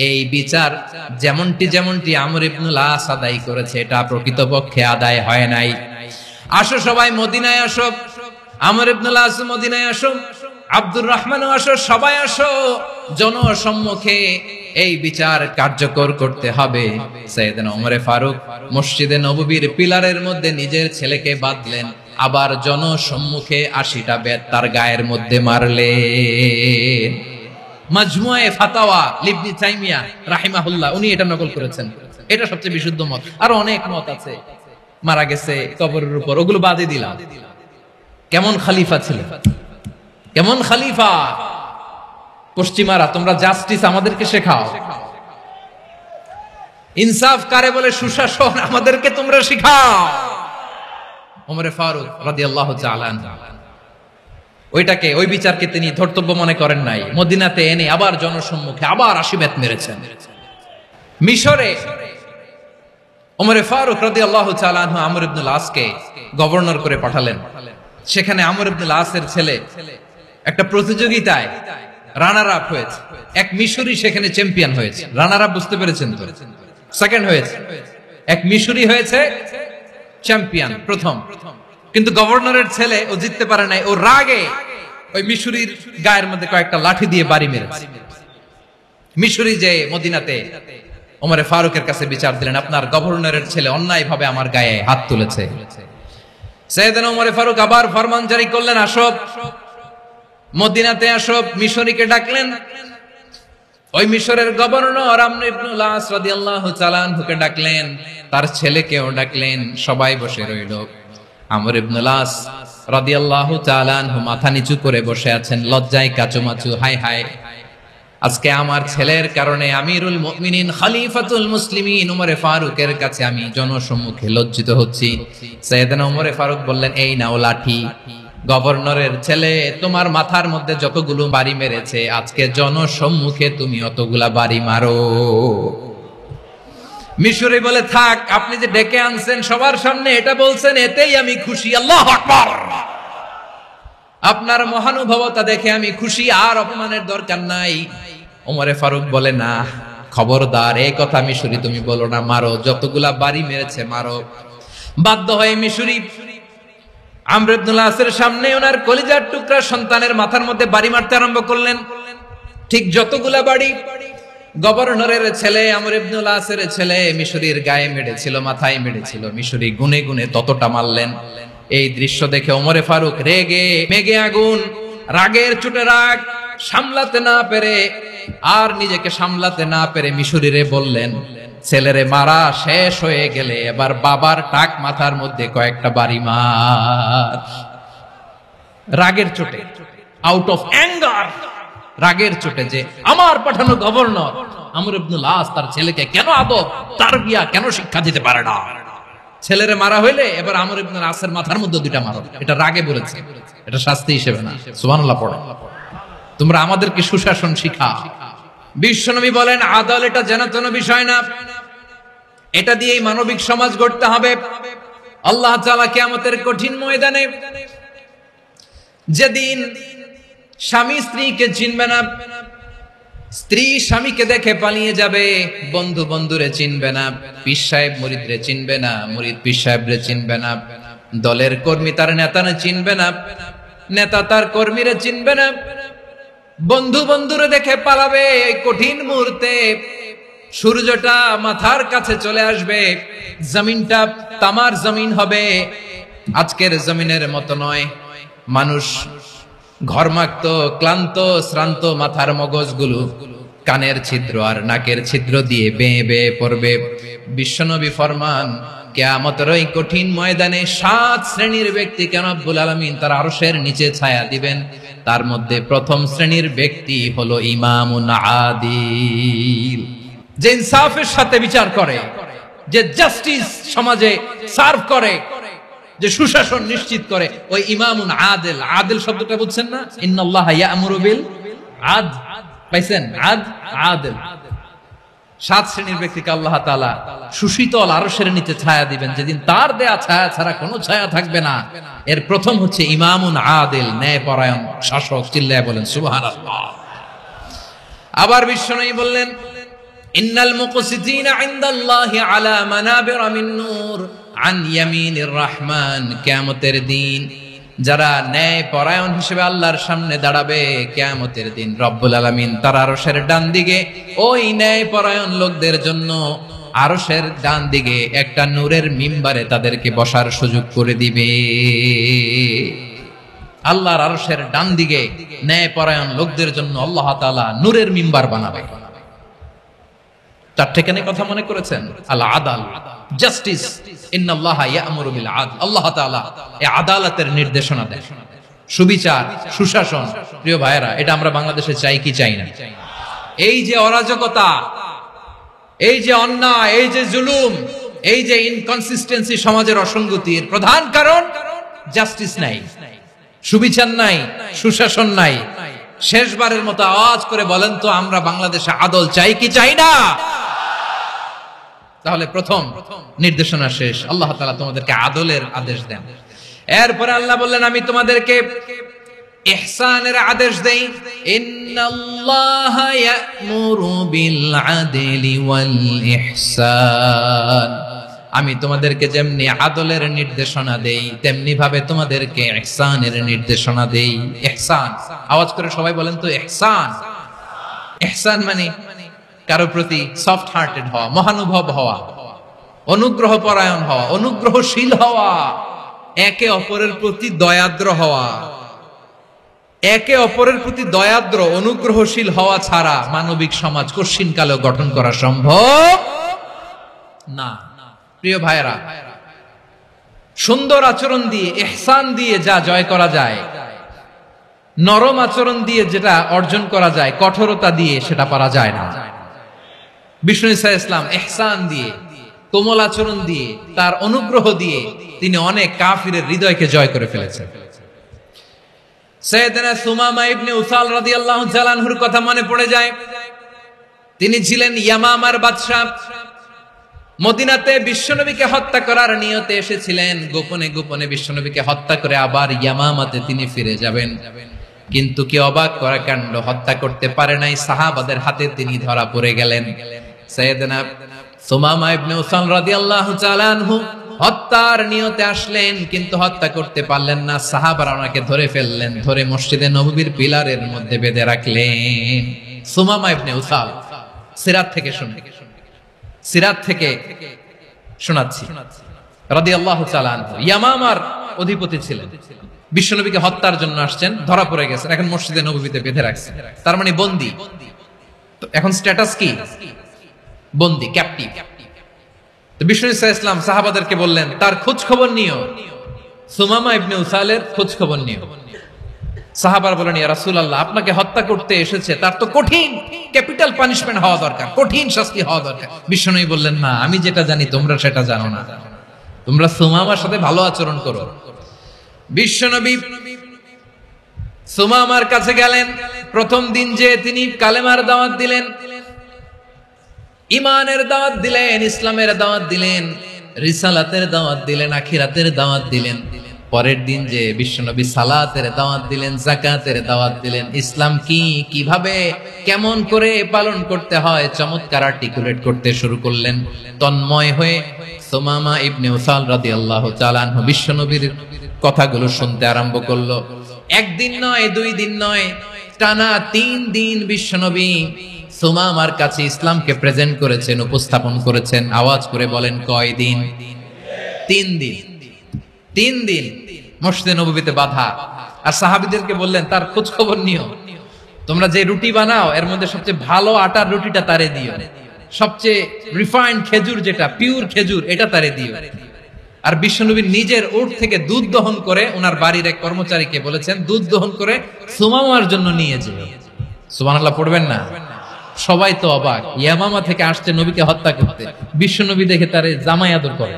এই বিচার যেমনটি আমর ইবনে আস আদায় করেছে, এটা প্রকৃতপক্ষে আদায় হয় নাই। আসো সবাই মদিনায় আসো, আমর ইবনে আস মদিনায় আসো, আব্দুর রহমানও আসো, সবাই আসো, জনসম্মুখে এই বিচার কার্যকর করতে হবে। সাইয়েদনা ওমর ফারুক মসজিদে নববীর পিলারের মধ্যে নিজের ছেলেকে বাঁধলেন, আবার জনসম্মুখে 80টা বেত তার গায়ের মধ্যে মারলেন। মাজমুয়ে ফাতাওয়া ইবনে তাইমিয়া রাহিমাহুল্লাহ উনি এটা নকল করেছেন। এটা সবচেয়ে বিশুদ্ধ মত, আর অনেক মত আছে। মারা গেছে কবরের উপর, ওগুলো বাদই দিলাম। কেমন খলিফা ছিলেন, কেমন খলিফা! পশ্চিমারা তোমরা জাস্টিস আমাদেরকে শেখাও, ইনসাফ কারে বলে, সুশাসন আমাদেরকে তোমরা শেখাও। ওমরে ফারুক রাদিয়াল্লাহু তাআলা ওই বিচারকে তিনি ধর্তব্য মনে করেন নাই। মদিনাতে এনে আবার জনসম্মুখে আবার 80 বেত মেরেছেন। মিশরে ওমরে ফারুক রাদিয়াল্লাহু তাআলা আনহু আমর ইবনে আসকে গভর্নর করে পাঠালেন। সেখানে আমর ইবনে আসের ছেলে একটা প্রতিযোগিতায় রানার আপ হয়েছে। এক মিশরি সেখানে চ্যাম্পিয়ন হয়েছে। রানার আপ বুঝতে পেরেছেন তো? সেকেন্ড হয়েছে। এক মিশরি হয়েছে চ্যাম্পিয়ন, প্রথম। কিন্তু গভর্নরের ছেলে ও জিততে পারে নাই। ও রাগে ওই মিশরির গায়ের মধ্যে কয়েকটা লাঠি দিয়ে বাড়ি মেরেছে। মিশরি যে মদিনাতে ওমরে ফারুকের কাছে বিচার দিলেন, আপনার গভর্নরের ছেলে অন্যায়ভাবে আমার গায়ে হাত তুলেছে। সাইয়েদনা ওমরে ফারুক আবার ফরমান জারি করলেন, আসো মদিনাতে আসো। মিশরীকে ডাকলেন। ওই মিশরের গভর্নর আমর ইবনে আস রাদিয়াল্লাহু তাআলা আনহুকে ডাকলেন, তার ছেলেকেও ডাকলেন। সবাই বসে রইল। আমর ইবনে আস রাদিয়াল্লাহু তাআলা আনহু মাথা নিচু করে বসে আছেন, লজ্জায় কাচুমাচু। হায় হায়, আজকে আমার ছেলের কারণে আমিরুল মুমিনিন খলিফাতুল মুসলিমিন ওমরে ফারুকের কাছে আমি জনসম্মুখে লজ্জিত হচ্ছি। সাইয়েদনা ওমরে ফারুক বললেন, এই নাও লাঠি। গভর্নরের ছেলে তোমার মাথার মধ্যে যতগুলো বাড়ি মেরেছে, আজকে জনসম্মুখে তুমি অতগুলা বাড়ি মারো। মিশরি বলে, থাক, আপনি যে ডেকে আনছেন সবার সামনে এটা বলছেন, এতেই আমি খুশি। আল্লাহু আকবার! আপনার মহানুভবতা দেখে আমি খুশি, আর অপমানের দরকার নাই। ওমরে ফারুক বলে, না, খবরদার, এই কথা মিশরি তুমি বলো না, মারো, যতগুলা বাড়ি মেরেছে মারো। বাধ্য হয়ে মিশরি আমর ইবনে আসের সামনে ওনার কলিজার টুকরা সন্তানের মাথার মধ্যে বাড়ি মারতে আরম্ভ করলেন। ঠিক যতগুলা বাড়ি গভর্নরের ছেলে আমর ইবনে আসের ছেলে মিশরির গায়ে মেরেছিল, মাথায় মেরেছিল, মিশরি গুনে গুনে ততটা মারলেন। এই দৃশ্য দেখে ওমরে ফারুক রেগে মেগে আগুন, রাগের চোটে রাগ সামলাতে না পেরে, আর নিজেকে সামলাতে না পেরে মিশরীরে বললেন, ছেলেরে মারা শেষ হয়ে গেলে এবার বাবার টাক মাথার মধ্যে কয়েকটা বাড়ি মার, রাগের চোটে, আউট অফ অ্যাঙ্গার, রাগের চোটে, যে আমার পাঠানো গভর্নর আমর ইবনুল আস তার ছেলেকে কেন আদব তারবিয়া কেন শিক্ষা দিতে পারে না। ছেলেরে মারা হইলে এবার আমর ইবনুল আসের মাথার মধ্যে দুইটা মারো, এটা রাগে বলেছে, এটা শাস্তি হিসেবে না। সুবহানাল্লাহ পড়ো। তোমরা আমাদেরকে সুশাসন শিখা। বিশ্বনবী বলেন আদল এটা যেন বিষয় না, এটা দিয়েই মানবিক সমাজ গড়তে হবে। আল্লাহ তাআলা কিয়ামতের কঠিন ময়দানে যেদিন স্বামী স্ত্রীকে চিনবে না, স্ত্রী স্বামীকে দেখে পালিয়ে যাবে, বন্ধু বন্ধুরে চিনবে না, পীর সাহেব মুরিদরে চিনবে না, মুরিদ পীর সাহেবরে চিনবে না, দলের কর্মী তার নেতারে চিনবে না, নেতা তার কর্মীরে চিনবে না, বন্ধু বন্ধুরে দেখে পালাবে। এই কঠিন মুহূর্তে সূর্যটা মাথার কাছে চলে আসবে, জমিনটা তামার জমিন হবে, আজকের জমিনের মতো নয়। মানুষ ঘর্মাক্ত, ক্লান্ত, শ্রান্ত মাথার মগজগুলো কানের ছিদ্র আর নাকের ছিদ্র দিয়ে বেয়ে বেয়ে পড়বে। বিশ্বনবী ফরমান কিয়ামতের ওই কঠিন ময়দানে 7 শ্রেণীর ব্যক্তিকে রব্বুল আলামিন তার আরশের নিচে ছায়া দিবেন। তার মধ্যে প্রথম শ্রেণীর ব্যক্তি হলো ইমামুন আদিল, যে ইনসাফের সাথে বিচার করে, যে জাস্টিস সমাজে সার্ভ করে, যে সুশাসন নিশ্চিত করে, ওই ইমামুন আদিল। আদিল শব্দটা বুঝছেন না? ইন্নাল্লাহা ইয়া'মুরু বিল আদল, পাইছেন? আদিল। 7 শ্রেণীর ব্যক্তিকে আল্লাহ তাআলা সুশীতল আরশের নিচে ছায়া দিবেন, যেদিন তার দেয়া ছায়া ছাড়া কোনো ছায়া থাকবে না। এর প্রথম হচ্ছে ইমামুন আদিল, ন্যায়পরায়ণ শাসক। চিল্লায় বলেন সুবহানাল্লাহ। আবার বিশ্বনবী বললেন ইন্নাল মুকসিতিনা ইনদাল্লাহি আলা মানাবিরা মিন নূর আন ইয়ামিনির রহমান। কিয়ামতের দিন যারা ন্যায় পরায়ণ হিসেবে আল্লাহর সামনে দাঁড়াবে, কিয়ামতের দিন রব্বুল আলামিন তার আরশের ডান দিকে ওই ন্যায় পরায়ণ লোকদের জন্য আরশের ডান দিকে একটা নূরের মিম্বারে তাদেরকে বসার সুযোগ করে দিবে। আল্লাহর আরশের ডান দিকে ন্যায় পরায়ণ লোকদের জন্য আল্লাহ তাআলা নূরের মিম্বার বানাবে। তার ঠিকানে কথা মনে করেছেন? আল আদাল, জাস্টিস। ইন্নাল্লাহা ইয়া'মুরু বিল আদল। আল্লাহ তাআলা এই আদালতের নির্দেশনা দেন, সুবিচার, সুশাসন। প্রিয় ভাইয়েরা, এটা আমরা বাংলাদেশে চাই কি চাই না? এই যে অরাজকতা, এই যে অন্যায়, এই যে জুলুম, এই যে ইনকনসিস্টেন্সি সমাজের অসঙ্গতির প্রধান কারণ জাস্টিস নাই, সুবিচার নাই, সুশাসন নাই। শেষবারের মতো আওয়াজ করে বলেন তো, আমরা বাংলাদেশে আদল চাই কি চাই না? তাহলে প্রথম নির্দেশনা শেষ, আল্লাহ তাআলা তোমাদেরকে আদলের আদেশ দেন। এরপরে আল্লাহ বললেন আমি তোমাদেরকে ইহসানের আদেশ দেই। ইন্নাল্লাহা ইয়া'মুরু বিল আদলি ওয়াল ইহসান। আমি তোমাদেরকে যেমনি আদলের নির্দেশনা দেই, তেমনি ভাবে তোমাদেরকে ইহসানের নির্দেশনা দেই। ইহসান, আওয়াজ করে সবাই বলেন তো ইহসান। ইহসান মানে কারো প্রতি সফট হার্টেড হওয়া, মহানুভব হওয়া, অনুগ্রহ পরায়ণ হওয়া, অনুগ্রহশীল হওয়া, একে অপরের প্রতি দয়াদ্র হওয়া। একে অপরের প্রতি দয়াদ্র, অনুগ্রহশীল হওয়া ছাড়া মানবিক সমাজ কশিনকালেও গঠন করা সম্ভব না। প্রিয় ভাইরা, সুন্দর আচরণ দিয়ে, ইহসান দিয়ে যা জয় করা যায়, নরম আচরণ দিয়ে যেটা অর্জন করা যায়, কঠোরতা দিয়ে সেটা পারা যায় না। বিষ্ণু ঈসা ইসলাম ইহসান দিয়ে, কোমল আচরণ দিয়ে, তার অনুগ্রহ দিয়ে তিনি অনেক কাফিরের হৃদয়কে জয় করে ফেলেছেন। সাইয়েদনা সুমামা ইবনে উসাল রাদিয়াল্লাহু তাআলা আনহুর কথা মনে পড়ে যায়। তিনি ছিলেন ইয়ামামার বাদশা। মদিনাতে বিশ্বনবীকে হত্যা করার নিয়তে এসেছিলেন, গোপনে গোপনে বিশ্বনবীকে হত্যা করে আবার ইয়ামামাতে তিনি ফিরে যাবেন। কিন্তু কি অবাক করা কাণ্ড, হত্যা করতে পারে নাই, সাহাবাদের হাতে তিনি ধরা পড়ে গেলেন। সাইয়েদনা সুমামা ইবনে উসাল রাদিয়াল্লাহু তাআলা আনহু হত্যার নিয়তে আসলেন, কিন্তু হত্যা করতে পারলেন না। সাহাবারা ওনাকে ধরে ফেললেন, ধরে মসজিদে নববীর পিলারের মধ্যে বেঁধে রাখলেন। সুমামা ইবনে উসাল, সিরাত থেকে শুনে, সিরাত থেকে শোনাচ্ছি, রাদিয়াল্লাহু তাআলা আনহু ইয়ামামার অধিপতি ছিলেন। বিশ্বনবীকে হত্যার জন্য আসছেন, ধরা পড়ে গেছেন, এখন মসজিদে নববীতে বেঁধে রাখছেন, তার মানে বন্দী। তো এখন স্ট্যাটাস কি? বন্দী, ক্যাপটিভ। তো বিষ্ণু ইসলাম সাহাবাদেরকে বললেন তার খোঁজ খবর নিও, সুমামা ইবনে উসালের খোঁজ খবর নিও। সাহাবারা বলেন ইয়া রাসূলুল্লাহ, আপনাকে হত্যা করতে এসেছে, তার তো কঠিন ক্যাপিটাল পানিশমেন্ট হওয়া দরকার, কঠিন শাস্তি হওয়া দরকার। বিষ্ণু বললেন না, আমি যেটা জানি তোমরা সেটা জানো না, তোমরা সুমামার সাথে ভালো আচরণ করো। বিশ্বনবী সুমামার কাছে গেলেন। প্রথম দিন যে তিনি কালেমার দাওয়াত দিলেন, ইমানের দাওয়াত দিলেন, ইসলামের দাওয়াত দিলেন, রিসালাতের দাওয়াত দিলেন, আখিরাতের দাওয়াত দিলেন। পরের দিন যে বিশ্বনবী সালাতের দাওয়াত দিলেন, যাকাতের দাওয়াত দিলেন, ইসলাম কি, কিভাবে, কেমন করে পালন করতে হয় চমৎকার আর্টিকুলেট করতে শুরু করলেন। তন্ময় হয়ে সুমামা ইবনে উসাল রাদিয়াল্লাহু তাআলা আনহু বিশ্বনবীর কথাগুলো শুনতে আরম্ভ করলো। একদিন নয়, দুই দিন নয়, টানা 3 দিন বিশ্বনবী সুমামার কাছে ইসলামকে প্রেজেন্ট করেছেন, উপস্থাপন করেছেন। আওয়াজ করে বলেন কয় দিন? 3 দিন। 3 দিন মসজিদে নববীতে বাধা। আর সাহাবীদেরকে বললেন তার খোঁজ খবর নিও, তোমরা যে রুটি বানাও এর মধ্যে সবচেয়ে ভালো আটার রুটিটা তারে দিও, সবচেয়ে রিফাইন্ড খেজুর, যেটা পিওর খেজুর, এটা তারে দিও। আর বিশ্বনবী নিজের উট থেকে দুধ দহন করে ওনার বাড়ির এক কর্মচারীকে বলেছেন দুধ দহন করে সুমামার জন্য নিয়ে যেও। সুবহানাল্লাহ পড়বেন না? সবাই তো অবাক, ইয়ামামা থেকে আসছে নবীকে হত্যা করতে, বিশ্বনবী দেখে তারে জামাই আদর করে।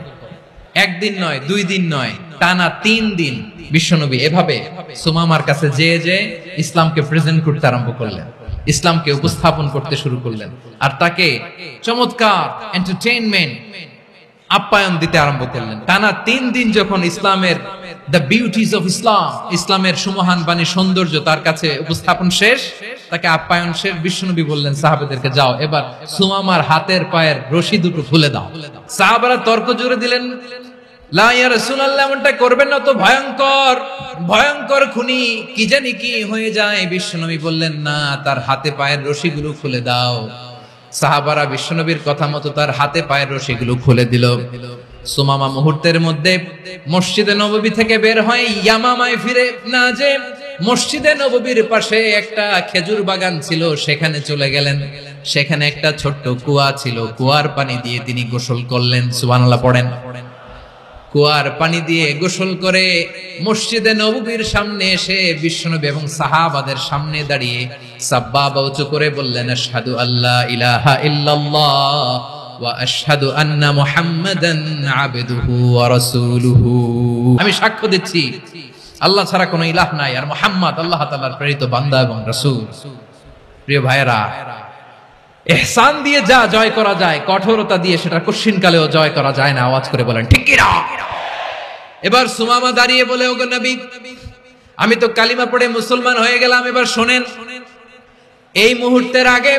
একদিন নয়, 2 দিন নয়, টানা 3 দিন বিশ্বনবী এভাবে সুমামার কাছে যে ইসলামকে প্রেজেন্ট করতে আরম্ভ করলেন, ইসলামকে উপস্থাপন করতে শুরু করলেন। আর তাকে চমৎকার এন্টারটেইনমেন্ট, আপ্যায়ন দিতে আরম্ভ করলেন। টানা 3 দিন যখন ইসলামের দ্য বিউটিজ অফ ইসলাম, ইসলামের সুমহান বাণী, সৌন্দর্য তার কাছে উপস্থাপন শেষ, তাকে আপ্যায়ন শেষ, বিশ্বনবী বললেন সাহাবাদেরকে যাও এবার সুমামার হাতের পায়ের রশি দুটো খুলে দাও। সাহাবারা তর্ক জুড়ে দিলেন, লা ইয়া রাসূলুল্লাহ, এমনটা করবেন না, তো ভয়ঙ্কর ভয়ঙ্কর খুনি, কি জানি কি হয়ে যায়। বিশ্বনবী বললেন না, তার হাতে পায়ের রশিগুলো খুলে দাও। সাহাবারা বিশ্বনবীর কথা মতো তার হাতে পায়ের রশিগুলো খুলে দিল। সুমামা মুহূর্তের মধ্যে মসজিদে নববী থেকে বের হয়, ইয়ামামায় ফিরে না যে মসজিদে নববীর পাশে একটা খেজুর বাগান ছিল সেখানে চলে গেলেন। সেখানে একটা ছোট্ট কুয়া ছিল, কুয়ার পানি দিয়ে তিনি গোসল করলেন। সুবহানাল্লাহ পড়েন। কুয়ার পানি দিয়ে গোসল করে মসজিদে নববীর সামনে এসে বিশ্বনবী এবং সাহাবাদের সামনে দাঁড়িয়ে সাব্বাবা উঁচু করে বললেন, আশহাদু আল্লা ইলাহা ইল্লাল্লাহ ওয়া আশহাদু আন্না মুহাম্মাদান আবদুহু ওয়া রাসূলুহু। আমি সাক্ষ্য দিচ্ছি আল্লাহ ছাড়া কোনো ইলাহ নাই, আর মুহাম্মদ আল্লাহ তাআলার প্রেরিত বান্দা এবং রাসূল। প্রিয় ভাইয়েরা, ইহসান দিয়ে যা জয় করা যায়, কঠোরতা দিয়ে সেটা কঠিনকালেও জয় করা যায় না। আওয়াজ করে বলেন ঠিক কি না? এবার সুমামা দাঁড়িয়ে বলে, ওগো নবী, আমি তো কালিমা পড়ে মুসলমান হয়ে গেলাম, এবার শোনেন, এই মুহূর্তের আগে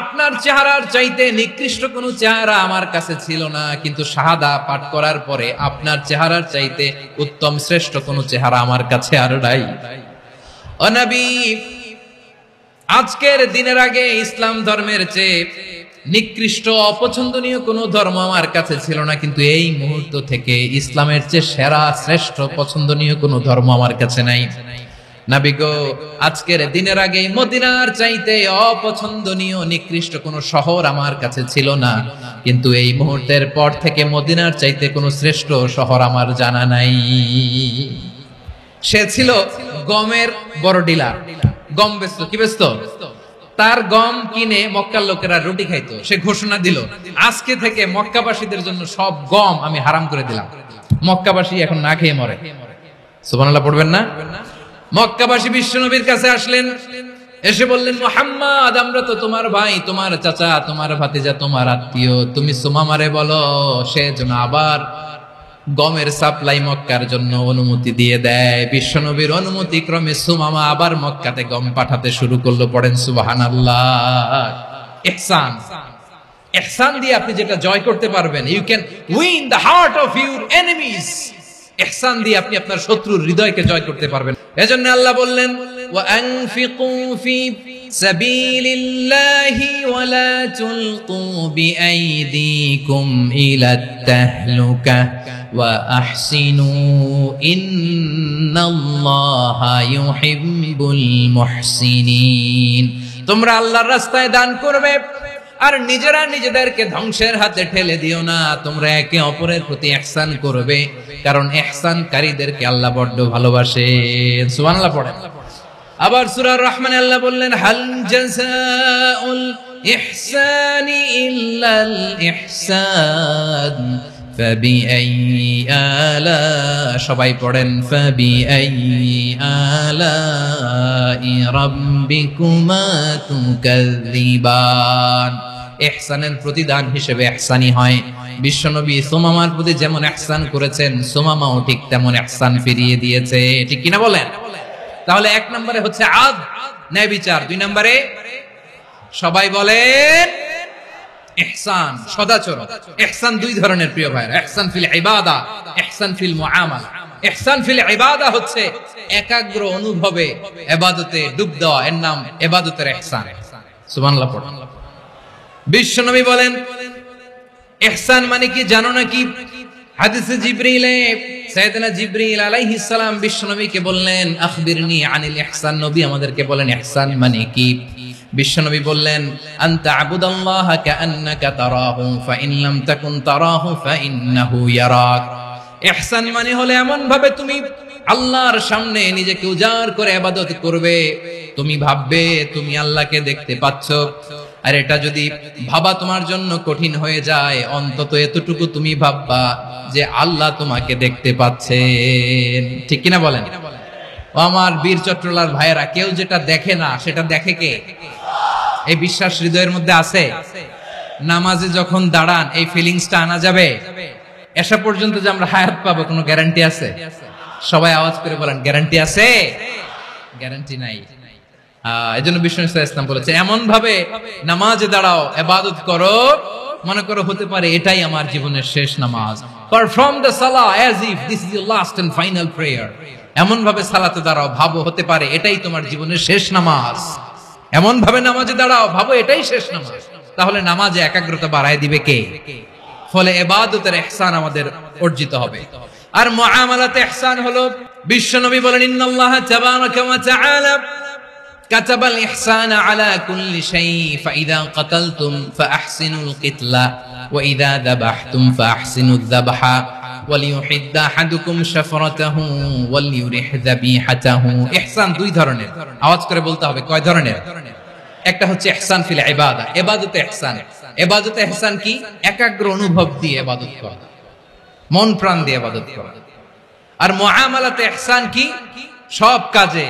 আপনার চেহারার চাইতে নিকৃষ্ট কোনো চেহারা আমার কাছে ছিল না, কিন্তু শাহাদা পাঠ করার পরে আপনার চেহারার চাইতে উত্তম শ্রেষ্ঠ কোনো চেহারা আমার কাছে আর নাই। ও নবী, আজকের দিনের আগে ইসলাম ধর্মের চেয়ে নিকৃষ্ট অপছন্দনীয় কোনো ধর্ম আমার কাছে ছিল না, কিন্তু এই মুহূর্ত থেকে ইসলামের চেয়ে সেরা শ্রেষ্ঠ পছন্দনীয় কোনো ধর্ম আমার কাছে নাই। নবী গো, আজকের দিনের আগে মদিনার চাইতে অপছন্দনীয় নিকৃষ্ট কোনো শহর আমার কাছে ছিল না, কিন্তু এই মুহূর্তের পর থেকে মদিনার চাইতে কোনো শ্রেষ্ঠ শহর আমার জানা নাই। সে ছিল গমের বড় ডিলার, গম বেচতো। কি বেচতো? তার গম কিনে মক্কার লোকেরা রুটি খাইতো। সে ঘোষণা দিল, আজকে থেকে মক্কাবাসীদের জন্য সব গম আমি হারাম করে দিলাম, মক্কাবাসী এখন না খেয়ে মরে। সুবহানাল্লাহ পড়বেন না? মক্কাবাসী বিশ্বনবীর কাছে আসলেন, এসে বললেন, মুহাম্মদ, আমরা তো তোমার ভাই, তোমার চাচা, তোমার ভাতিজা, তোমার আত্মীয়, তুমি সুমামারে বলো সে যেন আবার গমের সাপ্লাই মক্কার জন্য অনুমতি দিয়ে দেয়। বিশ্বনবীর অনুমতি ক্রমে সুমামা আবার মক্কাতে গম পাঠাতে শুরু করলো। পড়েন সুবহানাল্লাহ। ইহসান, ইহসান দিয়ে আপনি যেটা জয় করতে পারবেন, you can win the heart of your enemies. ইহসান দিয়ে আপনি আপনার শত্রুর হৃদয়কে জয় করতে পারবেন। এজন্য আল্লাহ বললেন, ওয়া আনফিকু ফি সাবিলিল্লাহি ওয়া লা তুলকু বিআইদিকুম ইলাত তাহলুকা ওয়া আহসিনু ইন্নাল্লাহা ইউহিব্বুল মুহসিনিন। তোমরা আল্লাহর রাস্তায় দান করবে আর নিজেরা নিজেদেরকে ধ্বংসের হাতে ঠেলে দিও না, তোমরা একে অপরের প্রতি ইহসান করবে, কারণ ইহসানকারীদেরকে আল্লাহ বড্ড ভালোবাসেন। সুবহানাল্লাহ পড়েন। আবার সূরা রহমানে আল্লাহ বললেন, হাল জাযাউল ইহসানি ইল্লাল ইহসান ফাবিআইয়ি আলা, সবাই পড়েন, ফাবিআইয়ি আলাই রাব্বিকুমা তুকাযযিবান। ইহসানের প্রতিদান হিসেবে ইহসানি হয়। বিশ্বনবী সুমামার প্রতি যেমন ইহসান করেছেন, সুমামাও ঠিক তেমন ইহসান ফিরিয়ে দিয়েছে, ঠিক কিনা বলেন? তাহলে এক নম্বরে হচ্ছে আদ, ন্যায় বিচার। দুই নম্বরে সবাই বলেন ইহসান, সদাচরণ। ইহসান দুই ধরনের প্রিয় ভাইরা, ইহসান ফিল ইবাদা, ইহসান ফিল মুআমালা। ইহসান ফিল ইবাদা হচ্ছে একাগ্র অনুভবে ইবাদতে ডুব দেওয়া, এর নাম ইবাদতের ইহসান। সুবহানাল্লাহ পড়ুন। বিশ্বনবী বলেন ইহসান মানে কি জানো নাকি? হাদিসে জিবরিলে সাইয়েদনা জিবরিল আলাইহিস সালাম বিশ্বনবীকে বললেন, আখবিরনি আনিল ইহসান, নবী আমাদেরকে বলেন ইহসান মানে কি? বিশ্বনবী বললেন, আনতা আবুদাল্লাহা কাআন্নাকা তারাহু ফাইন লাম তাকুন তারাহু ফাইন্নাহু ইয়ারাক। ইহসান মানে হলো এমন ভাবে তুমি আল্লাহর সামনে নিজেকে উজাড় করে ইবাদত করবে, তুমি ভাববে তুমি আল্লাহকে দেখতে পাচ্ছ। আর এটা যদি ভাবা তোমার জন্য কঠিন হয়ে যায়, অন্তত এতটুকু তুমি ভাববা যে আল্লাহ তোমাকে দেখতে পাচ্ছেন, ঠিক কিনা বলেন? ও আমার বীর চট্টলার ভাইয়েরা, কেউ যেটা দেখে না সেটা দেখে কে? এই বিশ্বাস হৃদয়ের মধ্যে আছে? নামাজে যখন দাঁড়ান এই ফিলিংসটা আনা যাবে? এসা পর্যন্ত যে আমরা হায়াত পাবো কোনো গ্যারান্টি আছে? সবাই আওয়াজ করে বলেন, গ্যারান্টি আছে? গ্যারান্টি নাই। এজন্য বিষ্ণু ইসলাম বলেছে এমন ভাবে নামাজে দাঁড়াও, ইবাদত করো, মনে করো হতে পারে এটাই আমার জীবনের শেষ নামাজ। পারফর্ম দ্য সালাহ as if this is your last and final prayer. এমন ভাবে সালাতে দাঁড়াও, ভাবো হতে পারে এটাই তোমার জীবনের শেষ নামাজ। এমন ভাবে নামাজে দাঁড়াও, ভাবো এটাই শেষ নামাজ। তাহলে নামাজে একাগ্রতা বাড়ায় দিবে কে? ফলে ইবাদতের ইহসান আমাদের অর্জিত হবে। আর মুআমালাতে ইহসান হলো, বিশ্বনবী বলেন, ইন্নাল্লাহা তাবারাকা ওয়া তাআলা কাতাবাল ইহসানা আলা কুল্লি শাই, ফাইদা কাতালতুম ফাআহসিনুল কিতলা ওয়া ইযা যাবাহতুম ফাআহসিনুয যাবহা ওয়ালিউহিদ্দ আহাদুকুম শাফরাতাহু ওয়ালিউরিহ যাবিহাতাহু। ইহসান দুই ধরনের, আওয়াজ করে বলতে হবে কয় ধরনের? একটা হচ্ছে ইহসান ফিল ইবাদা, ইবাদতে ইহসান। ইবাদতে ইহসান কি? একাগ্র অনুভব দিয়ে ইবাদত করা, মন প্রাণ দিয়ে ইবাদত করা। আর মুআমালাতে ইহসান কি? সব কাজে,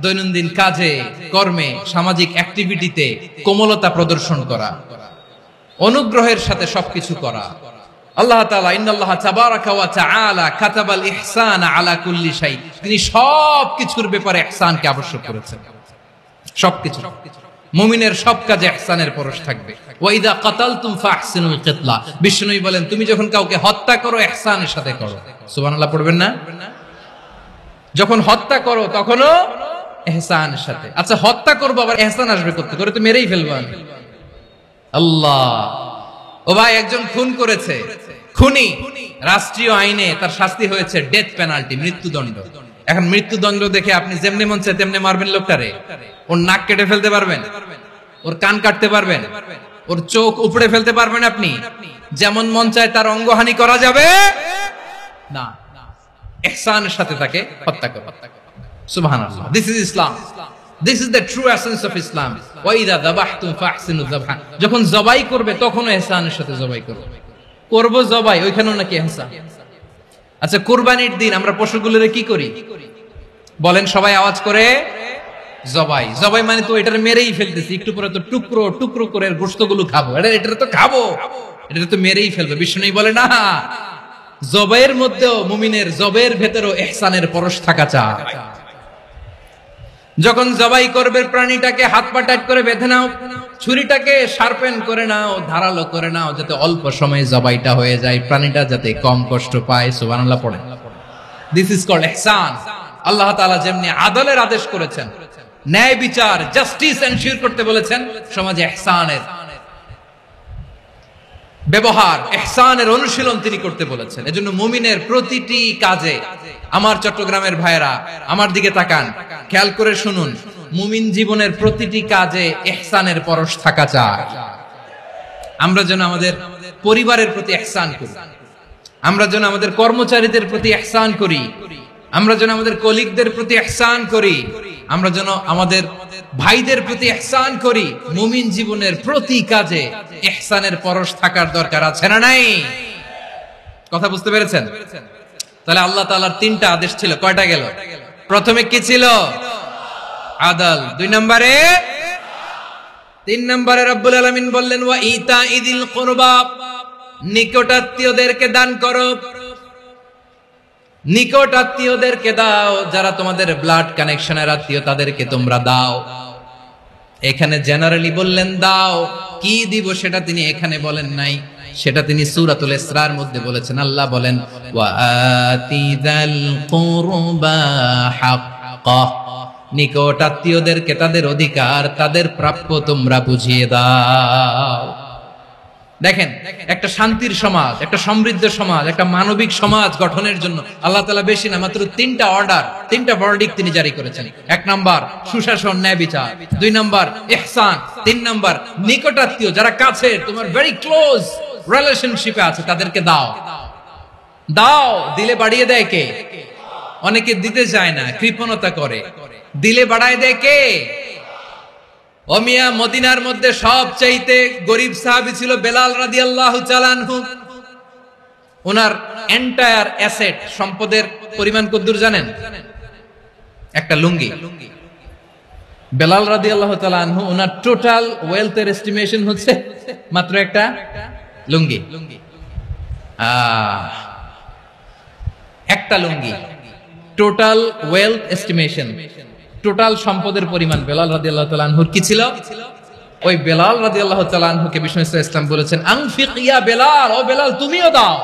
দৈনন্দিন কাজে, কর্মে, সামাজিক অ্যাক্টিভিটিতে কোমলতা প্রদর্শন করা, অনুগ্রহের সাথে সবকিছু করা। আল্লাহ তাআলা ইন্নাল্লাহা তাবারাকা ওয়া তাআলা কাতাবাল ইহসানা আলা কুল্লি শাই, তিনি সবকিছুর ব্যাপারে ইহসানকে আবশ্যক করেছেন। সবকিছু, মুমিনের সব কাজে ইহসানের পরশ থাকবে। ওয়া ইযা কাতালতুম ফাহসিনুল কিতলা, বিষ্ণুই বলেন তুমি যখন কাউকে হত্যা করো ইহসানের সাথে করো। সুবহানাল্লাহ পড়বেন না? যখন হত্যা করো তখনও ইহসানের সাথে। আচ্ছা, হত্যা করবো আবার ইহসান আসবে করতে করে, তো মেরেই ফেলবো আমি। আল্লাহ, ও ভাই একজন খুন করেছে, খুনি, রাষ্ট্রীয় আইনে তার শাস্তি হয়েছে ডেথ পেনাল্টি, মৃত্যুদণ্ড। এখন মৃত্যুদণ্ড দেখে আপনি যেমনি মন চায় তেমনি মারবেন লোকটারে? ওর নাক কেটে ফেলতে পারবেন? ওর কান কাটতে পারবেন? ওর চোখ উপড়ে ফেলতে পারবেন আপনি? যেমন মন চায় তার অঙ্গহানি করা যাবে না। ইহসানের সাথে তাকে হত্যা করো। সুবহানাল্লাহ, this is Islam, this is the true essence of Islam. ওয়া ইযা যাবাহতুম ফাহসিনু যাবহা, যখন জবাই করবে তখনও ইহসানের সাথে জবাই করো। করব জবাই, ওইখানেও নাকি ইহসান। আচ্ছা, কুরবানির দিন আমরা পশুগুলোরে কি করি বলেন? সবাই আওয়াজ করে, জবাই। জবাই মানে তো এটার মেরেই ফেলতেছি, একটু পরে তো টুকরো টুকরো করে গোশতগুলো খাবো, এটা তো খাবো, এটা তো মেরেই ফেলবে। বিষ্ণু বলে না, জবাইয়ের মধ্যেও মুমিনের জবের ভেতরেও ইহসানের পরশ থাকা চাই। যখন জবাই করবে প্রাণীটাকে হাত পা টাইট করে বেঁধে নাও, ছুরিটাকে শার্পেন করে নাও, ধারালো করে নাও, যাতে অল্প সময়ে জবাইটা হয়ে যায়, প্রাণীটা যাতে কম কষ্ট পায়। সুবহানাল্লাহ পড়েন। দিস ইজ কল্ড ইহসান। আল্লাহ তাআলা যেমনি আদলের আদেশ করেছেন, ন্যায় বিচার, জাস্টিস এনশিওর করতে বলেছেন, সমাজে ইহসানের ব্যবহার, ইহসানের অনুশীলন তিনি করতে বলেছেন। এজন্য মুমিনের প্রতিটি কাজে, আমার চট্টগ্রামের ভাইরা আমার দিকে তাকান, খেয়াল করে শুনুন, মুমিন জীবনের প্রতিটি কাজে ইহসানের পরশ থাকা চাই। আমরা যেন আমাদের পরিবারের প্রতি ইহসান করি, আমরা যেন আমাদের কর্মচারীদের প্রতি ইহসান করি, আমরা যেন আমাদের কলিগদের প্রতি ইহসান করি, আমরা যেন আমাদের ভাইদের প্রতি ইহসান করি। মুমিন জীবনের প্রতি কাজে ইহসানের পরশ থাকার দরকার আছে না নাই? কথা বুঝতে পেরেছেন? তাহলে আল্লাহ তাআলার তিনটা আদেশ ছিল, কয়টা গেল? প্রথমে কি ছিল? আদল। 2 নম্বরে, 3 নম্বরে রব্বুল আলামিন বললেন ওয়া ইতাইদিল কুরবা, নিকটাত্মীয়দেরকে দান করো, নিকটাত্মীয়দেরকে দাও, যারা তোমাদের ব্লাড কানেকশনের আত্মীয় তাদেরকে তোমরা দাও। এখানে জেনারেলি বললেন দাও, কি দিব সেটা তিনি এখানে বলেন নাই, সেটা তিনি সূরাতুল ইসরার মধ্যে বলেছেন। আল্লাহ বলেন ওয়া আতিদাল কুরবা হাক্কা, নিকটাত্মীয়দেরকে তাদের অধিকার, তাদের প্রাপ্য তোমরা বুঝিয়ে দাও। দেখেন, একটা শান্তির সমাজ, একটা সমৃদ্ধ সমাজ, একটা মানবিক সমাজ গঠনের জন্য আল্লাহ তাআলা বেশি না মাত্র 3টা অর্ডার, 3টা ভার্ডিক্ট তিনি জারি করেছেন। 1 নাম্বার সুশাসন, ন্যায় বিচার। 2 নাম্বার ইহসান। 3 নাম্বার নিকটাত্মীয়, যারা কাছে তোমার ভেরি ক্লোজ রিলেশনশিপে আছে তাদেরকে দাও। দাও, দিলে বাড়িয়ে দেয় কে? অনেকে দিতে চায় না, কৃপণতা করে। দিলে বাড়ায় দেয় কে? ও মিয়া, মদিনার মধ্যে সবচাইতে গরিব সাহাবী ছিল বেলাল রাদিয়াল্লাহু তাআলা আনহু। ওনার এন্টায়ার অ্যাসেট, সম্পদের পরিমাণ কতদূর জানেন? একটা লুঙ্গি। বেলাল রাদিয়াল্লাহু তাআলা আনহু, ওনার টোটাল ওয়েলথের এস্টিমেশন হচ্ছে মাত্র একটা লুঙ্গি। একটা লুঙ্গি, টোটাল ওয়েলথ এস্টিমেশন, টোটাল সম্পদের পরিমাণ বেলাল রাদিয়াল্লাহু তাআলা আনহুর কি ছিল? ওই বেলাল রাদিয়াল্লাহু তাআলা আনহুকে বিষ্ণু ইসলাম বলেছেন আনফিক ইয়া বেলাল, ও বেলাল তুমিও দাও।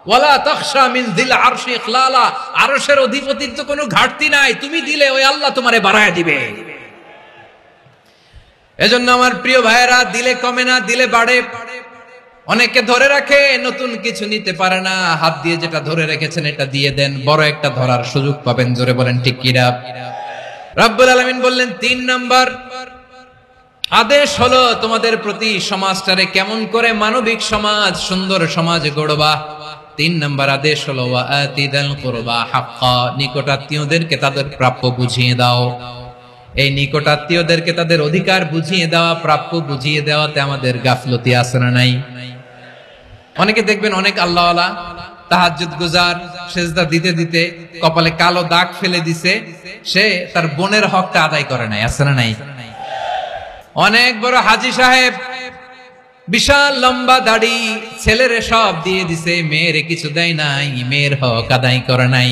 ওয়ালা তাখশা মিন যিল আরশি ইখলালা, আরশের অধিপতির তো কোনো ঘাটতি নাই, তুমি দিলে ওই আল্লাহ তোমারে বাড়ায় দিবে। এজন্য আমার প্রিয় ভাইয়েরা, দিলে কমে না, দিলে বাড়ে। অনেকে ধরে রাখে, নতুন কিছু নিতে পারে না, হাত দিয়ে যেটা ধরে রেখেছেন এটা দিয়ে দেন, বড় একটা ধরার সুযোগ পাবেন। জোরে বলেন ঠিক কিনা? রব্বুল আলামিন বললেন 3 নাম্বার আদেশ হলো তোমাদের প্রতি সমাজটারে কেমন করে মানবিক সমাজ, সুন্দর সমাজ গড়বা। 3 নাম্বার আদেশ হলো ওয়া আতিদাল কুরবা হাক্কা, নিকটাত্মীয়দেরকে তাদের প্রাপ্য বুঝিয়ে দাও। এই নিকটাত্মীয়দেরকে তাদের অধিকার বুঝিয়ে দেওয়া, প্রাপ্য বুঝিয়ে দেওয়াতে আমাদের গাফলতি আছে না নাই? অনেকে দেখবেন অনেক আল্লাহওয়ালা, তাহাজ্জুদ গুজার, সেজদা দিতে দিতে কপালে কালো দাগ ফেলে দিছে, সে তার বোনের হকটা আদায় করে নাই, আছে না নাই? অনেক বড় হাজী সাহেব, বিশাল লম্বা দাড়ি, ছেলেরে সব দিয়ে দিছে, মেয়েরে কিছু দেয় নাই, মেয়ের হক আদায় করে নাই,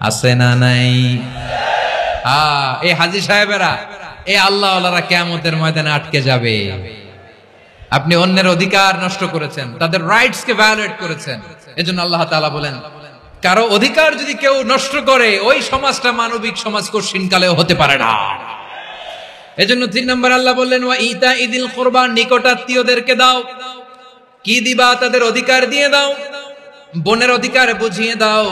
আছে না নাই? এই হাজী সাহেবেরা, এই আল্লাহওয়ালারা কিয়ামতের ময়দানে আটকে যাবে। আপনি অন্যের অধিকার নষ্ট করেছেন, তাদের রাইটস কে ভায়োলেট করেছেন। এজন্য আল্লাহ তাআলা বলেন, কারো অধিকার যদি কেউ নষ্ট করে, ওই সমাজটা মানবিক সমাজ কঠিনকালেও হতে পারে না। এজন্য 3 নম্বর আল্লাহ বললেন ওয়া ইতাইদিল কুরবা, নিকটাত্মীয়দেরকে দাও। কি দিবা? তাদের অধিকার দিয়ে দাও। বোনের অধিকার বুঝিয়ে দাও,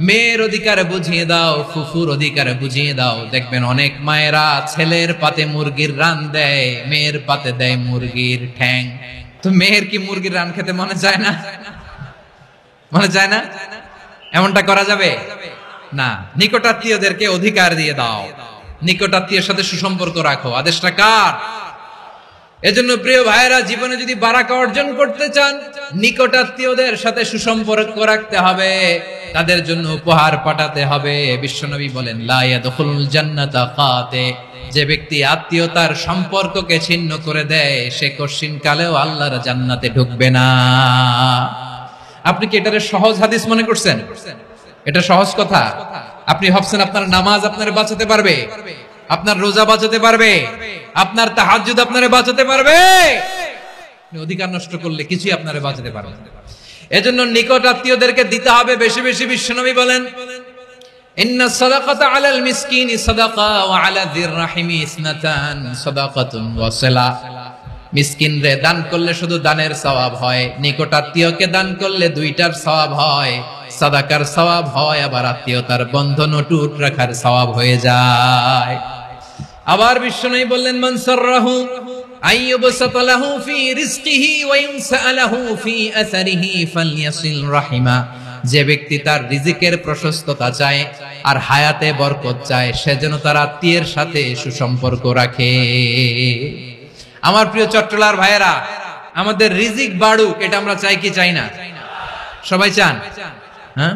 মেয়ের অধিকার বুঝিয়ে দাও, ফুফুর অধিকার বুঝিয়ে দাও। দেখবেন অনেক মায়েরা ছেলের পাতে মুরগির রান দেয়, মেয়ের পাতে দেয় মুরগির ঠ্যাং। তো মেয়ের কি মুরগির রান খেতে মনে চায় না? মনে চায় না? এমনটা করা যাবে না। নিকটাত্মীয়দেরকে অধিকার দিয়ে দাও, নিকটাত্মীয়ের সাথে সুসম্পর্ক রাখো। আদেশটা কার? এজন্য প্রিয় ভাইয়েরা, জীবনে যদি বারাকা অর্জন করতে চান, নিকটাত্মীয়দের সাথে সুসম্পর্ক রাখতে হবে, তাদের জন্য উপহার পাঠাতে হবে। বিশ্বনবী বলেন লা ইয়াদখুলুল জান্নাতা কাতে, যে ব্যক্তি আত্মীয়তার সম্পর্ককে ছিন্ন করে দেয়, সে কঠিন কালেও আল্লাহর জান্নাতে ঢুকবে না। আপনি কি এটারে সহজ হাদিস মনে করছেন? এটা সহজ কথা? আপনি ভাবছেন আপনার নামাজ আপনারে বাঁচাতে পারবে, আপনার রোজা বাঁচাতে পারবে, আপনার তাহাজ্জুদ আপনারে বাঁচাতে পারবে? অধিকার নষ্ট করলে কিছুই আপনারে বাঁচাতে পারবে না। এজন্য নিকট আত্মীয়দেরকে দিতে হবে বেশি বেশি। বিশ্বনবী বলেন ইন্না সাদাকাতা আলাল মিসকিনি সাদাকা ওয়া আলা যির রাহিমি ইসনাতান সাদাকাতুন ওয়া সিলা। মিসকিনরে দান করলে শুধু দানের সওয়াব হয়, নিকট আত্মীয়কে দান করলে 2টার সওয়াব হয়, সাদাকার সওয়াব হয়, আবার আত্মীয়তার বন্ধন অটুট রাখার সওয়াব হয়ে যায়। আবার বিশ্বনবী বললেন মান সাররাহু আইয়ুবসাত লাহু ফি রিজকিহি ওয়া ইনসালাহু ফি আসারিহি ফালইয়াসিল রাহিমা। যে ব্যক্তি তার রিজিকের প্রশস্ততা চায় আর হায়াতে বরকত চায়, সে যেন তার আত্মীয়ের সাথে সুসম্পর্ক রাখে। আমার প্রিয় চট্টলার ভাইয়েরা, আমাদের রিজিক বাড়ুক, এটা আমরা চাই কি চাই না? সবাই চান? হ্যাঁ,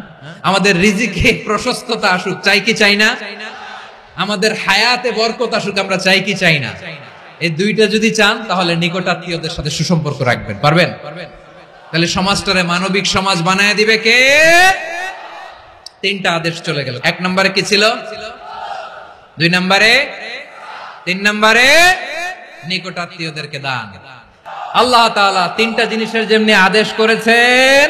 আমাদের রিজিকে প্রশস্ততা আসুক, চাই কি চাই না? আমাদের হায়াতে বরকত আসুক, আমরা চাই কি চাই না? এই দুইটা যদি চান, তাহলে নিকটাত্মীয়দের সাথে সুসম্পর্ক রাখবেন, পারবেন? তাহলে সমাজটারে মানবিক সমাজ বানায় দিবে কে? তিনটা আদেশ চলে গেল। 1 নম্বরে কি ছিল? 2 নম্বরে, 3 নম্বরে নিকটাত্মীয়দেরকে দান। আল্লাহ তাআলা তিনটা জিনিসের যেমনি আদেশ করেছেন,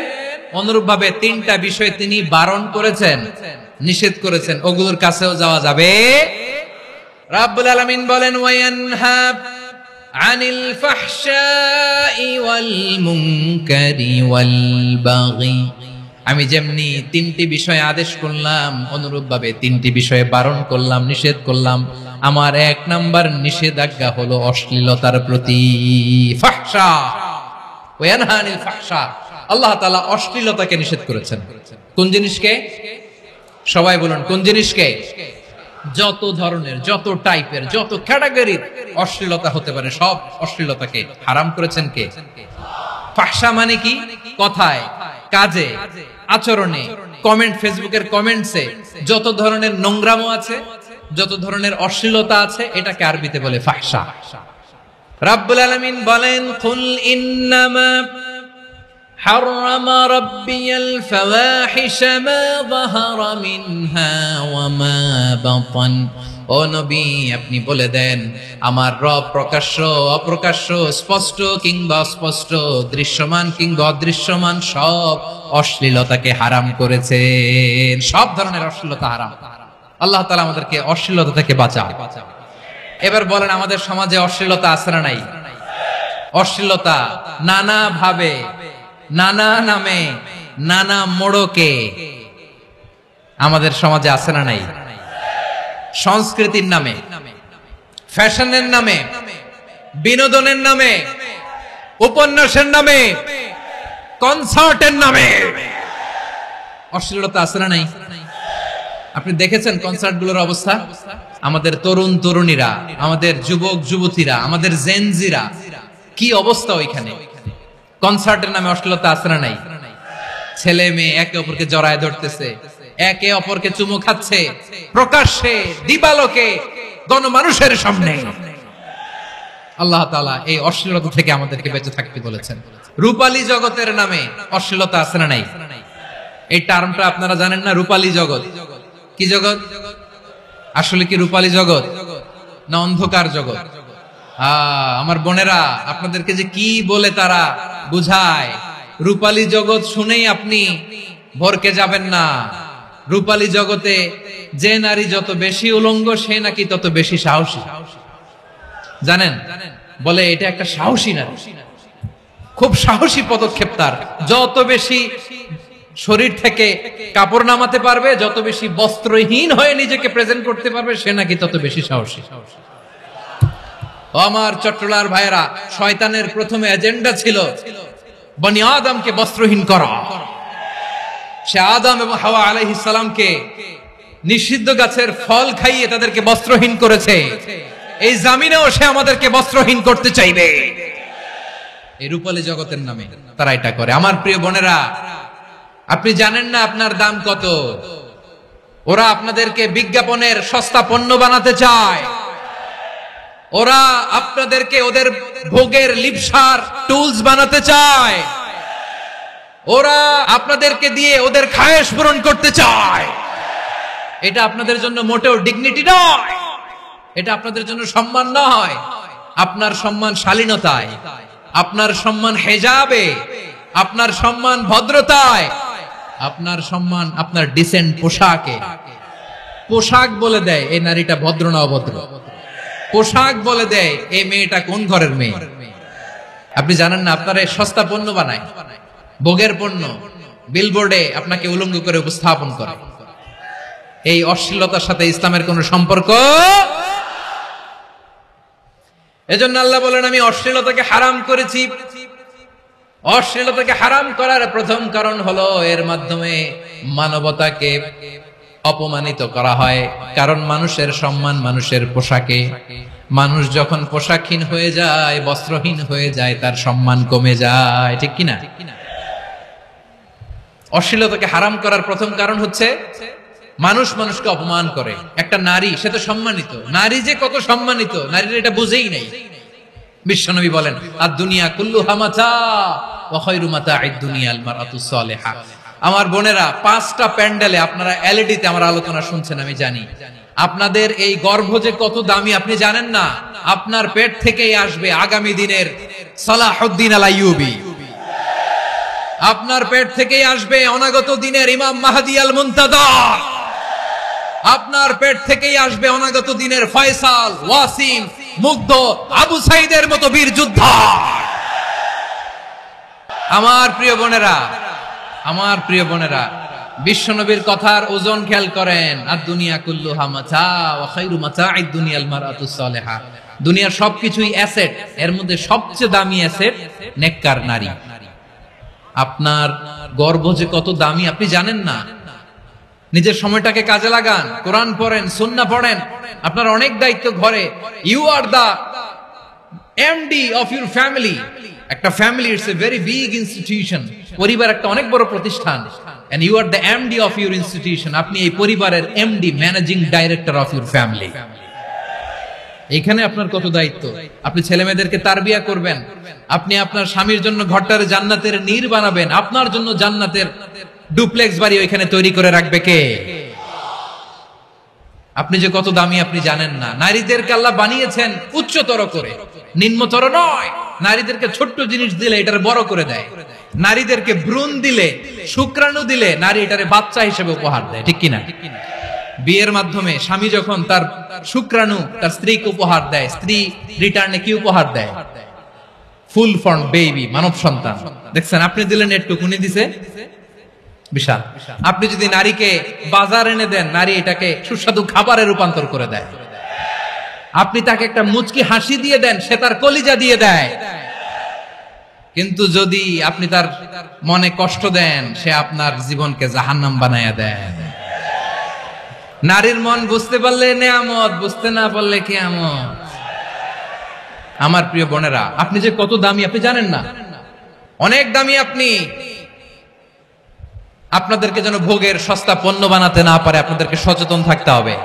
অনুরূপ ভাবে তিনটা বিষয় তিনি বারণ করেছেন, নিষেধ করেছেন, ওগুলোর কাছেও যাওয়া যাবে। রাব্বুল আলামিন বলেন, ওয়ায়ানহা আনিল ফাহশাই ওয়াল মুনকারি ওয়াল বাগি। আমি যেমনি তিনটি বিষয়ে আদেশ করলাম, অনুরূপ ভাবে তিনটি বিষয়ে বারণ করলাম, নিষেধ করলাম। আমার 1 নাম্বার নিষেধাজ্ঞা হলো অশ্লীলতার প্রতি। ফাহশা, ওয়ায়ানহা আনিল ফাহশা, আল্লাহ তাআলা অশ্লীলতাকে নিষেধ করেছেন। কোন জিনিসকে? সবাই বলুন, কোন জিনিসকে? যত ধরনের, যত টাইপের, যত ক্যাটাগরির অশ্লীলতা হতে পারে, সব অশ্লীলতাকে হারাম করেছেন কে? ফাহশা মানে কি? কথায়, কাজে, আচরণে, কমেন্ট, ফেসবুকের কমেন্টসে যত ধরনের নোংরামো আছে, যত ধরনের অশ্লীলতা আছে, এটাকে আরবিতে বলে ফাহশা। রাব্বুল আলামিন বলেন, কুল ইন্নামা حرم ربي الفواحش ما ظهر منها وما بطن। ও নবী, আপনি বলে দেন, আমার রব প্রকাশ্য, অপ্রকাশ্য, স্পষ্ট কিংবা অস্পষ্ট, দৃশ্যমান কিংবা অদৃশ্যমান সব অশ্লীলতাকে হারাম করেছেন। সব ধরনের অশ্লীলতা হারাম। আল্লাহ তাআলা আমাদেরকে অশ্লীলতা থেকে বাঁচান। এবার বলেন, আমাদের সমাজে অশ্লীলতা আছে না নাই? অশ্লীলতা নানা ভাবে, নানা নামে, নানা মোড়কে আমাদের সমাজে আছে না নাই? সংস্কৃতির নামে, ফ্যাশনের নামে, বিনোদনের নামে, উপন্যাসের নামে, কনসার্টের নামে অশ্লীলতা আছে না নাই? আপনি দেখেছেন কনসার্টগুলোর অবস্থা? আমাদের তরুণ তরুণীরা, আমাদের যুবক যুবতীরা, আমাদের জেনজিরা, কি অবস্থা ওইখানে? কনসার্টের নামে অশ্লীলতা আছে না নাই? ছেলে মেয়ে একে অপরকে জড়ায় ধরতেছে, একে অপরকে চুমু খাচ্ছে, প্রকাশ্যে, দিবালোকে, গণমানুষের সামনে। আল্লাহ তাআলা এই অশ্লীলতা থেকে আমাদেরকে বেঁচে থাকতে বলেছেন। রূপালী জগতের নামে অশ্লীলতা আছে না নাই? এই টার্মটা আপনারা জানেন না? রূপালী জগৎ কি জগৎ? আসলে কি রূপালী জগৎ না অন্ধকার জগৎ? আমার বোনেরা, আপনাদেরকে যে কি বলে তারা বুঝায়, রূপালী জগৎ শুনেই আপনি ভরকে যাবেন না। রূপালী জগতে যে নারী যত বেশি উলঙ্গ, সে নাকি তত বেশি সাহসী। জানেন? বলে এটা একটা সাহসী নারী, খুব সাহসী পদক্ষেপ তার। যত বেশি শরীর থেকে কাপড় নামাতে পারবে, যত বেশি বস্ত্রহীন হয়ে নিজেকে প্রেজেন্ট করতে পারবে, সে নাকি তত বেশি সাহসী। আমার চট্টলার ভাইয়েরা, শয়তানের প্রথমে এজেন্ডা ছিল বনি আদমকে বস্ত্রহীন করা। সে আদম এবং হাওয়া আলাইহিস সালামকে নিষিদ্ধ গাছের ফল খাইয়ে তাদেরকে বস্ত্রহীন করেছে। এই জামিনেও সে আমাদেরকে বস্ত্রহীন করতে চাইবে। এই রূপালী জগতের নামে তারা এটা করে। আমার প্রিয় বোনেরা, আপনি জানেন না আপনার দাম কত? ওরা আপনাদেরকে বিজ্ঞাপনের সস্তা পণ্য বানাতে চায়। ওরা আপনাদেরকে ওদের ভোগের লিপসার টুলস বানাতে চায়। ওরা আপনাদেরকে দিয়ে ওদের খায়েশ পূরণ করতে চায়। এটা আপনাদের জন্য মোটেও ডিগনিটি নয়, এটা আপনাদের জন্য সম্মান নয়। আপনার সম্মান শালীনতায়, আপনার সম্মান হেজাবে, আপনার সম্মান ভদ্রতায়, আপনার সম্মান আপনার ডিসেন্ট পোশাকে। পোশাক বলে দেয় এই নারীটা ভদ্র না অভদ্র। পোশাক বলে দেয় এই মেয়েটা কোন ঘরের মেয়ে। আপনি জানেন না, আপনারা সস্তা পণ্য বানায়, ভোগের পণ্য, বিলবোর্ডে আপনাকে উলঙ্গ করে উপস্থাপন করে। এই অশ্লীলতার সাথে ইসলামের কোন সম্পর্ক। এজন্য আল্লাহ বলেন আমি অশ্লীলতাকে হারাম করেছি। অশ্লীলতাকে হারাম করার প্রথম কারণ হলো এর মাধ্যমে মানবতাকে অপমানিত করা হয়। কারণ মানুষের সম্মান মানুষের পোশাকে। মানুষ যখন পোশাকহীন হয়ে যায়, বস্ত্রহীন হয়ে যায়, তার সম্মান কমে যায়, ঠিক কিনা? অশ্লীলতাকে হারাম করার প্রথম কারণ হচ্ছে মানুষ মানুষকে অপমান করে। একটা নারী, সে তো সম্মানিত, নারী যে কত সম্মানিত নারীরা এটা বুঝেই নাই। বিশ্বনবী বলেন আদ-দুনিয়া কুল্লুহা মাতা ওয়া খায়রু মাতা'আদ দুনিয়া আল মারআতুস সালিহা। আমার বোনেরা, 5টা প্যান্ডেলে আপনারা এলইডিতে আমার আলোচনা শুনছেন, আমি জানি। আপনাদের এই গর্ভ যে কত দামি আপনি জানেন না। আপনার পেট থেকেই আসবে আগামী দিনের সালাহুদ্দিন আল আইয়ুবী। আপনার পেট থেকেই আসবে অনাগত দিনের ইমাম মাহদী আল মুনতাদর। আপনার পেট থেকেই আসবে অনাগত দিনের ফয়সাল, ওয়াসিম, মুগ্ধ, আবু সাইদের মতো বীর যোদ্ধা। আমার প্রিয় বোনেরা, আমার প্রিয় বোনেরা, বিশ্বনবীর কথার ওজন খেয়াল করেন। আদ-দুনিয়া কুল্লুহা মাতা ওয়া খায়রু মাতা'আদ দুনিয়া আল মারআতুস সালিহা। দুনিয়ার সবকিছুই অ্যাসেট, এর মধ্যে সবচেয়ে দামি অ্যাসেট নেককার নারী। আপনার গর্ভ যে কত দামি আপনি জানেন না। নিজের সময়টাকে কাজে লাগান, কোরআন পড়েন, সুন্নাহ পড়েন। আপনার অনেক দায়িত্ব ঘরে। You are the MD of your family. একটা family it's a very big institution. পরিবার একটা অনেক বড় প্রতিষ্ঠান। And you are the MD of your institution. আপনি এই পরিবারের MD, managing director of your family. এখানে আপনার কত দায়িত্ব। আপনি ছেলে মেয়েদেরকে তারবিয়া করবেন। আপনি আপনার স্বামীর জন্য ঘরটার জান্নাতের নীর বানাবেন। আপনার জন্য জান্নাতের ডুপ্লেক্স বাড়ি ওইখানে তৈরি করে রাখবে কে? আপনি যে কত দামি আপনি জানেন না। নারীদেরকে আল্লাহ বানিয়েছেন উচ্চতর করে, নিম্নতর নয়। নারীদেরকে ছোট্ট জিনিস দিলে এটারে বড় করে দেয়। নারীদেরকে ভ্রূণ দিলে, শুক্রাণু দিলে নারী এটারে বাচ্চা হিসেবে উপহার দেয়, ঠিক কিনা? বিয়ের মাধ্যমে স্বামী যখন তার শুক্রাণু তার স্ত্রীকে উপহার দেয়, স্ত্রী রিটার্নে কি উপহার দেয়? ফুল ফর্ম বেবি, মানব সন্তান। দেখছেন, আপনি দিলেন একটুকুনি, দিছে বিশাল। আপনি যদি নারীকে বাজার এনে দেন, নারী এটাকে সুস্বাদু খাবারে রূপান্তর করে দেয়। আপনি তাকে একটা মুচকি হাসি দিয়ে দেন, সে তার কলিজা দিয়ে দেয়। কিন্তু যদি আপনি তার মনে কষ্ট দেন, সে আপনার জীবনকে জাহান্নাম বানায়া দেয়। নারীর মন বুঝতে পারলে নেয়ামত, বুঝতে না পারলে কিয়ামত। আমার প্রিয় বোনেরা, আপনি যে কত দামি আপনি জানেন না। অনেক দামি আপনি। আপনাদেরকে যেন ভোগের সস্তা পণ্য বানাতে না পারে, আপনাদেরকে সচেতন থাকতে হবে।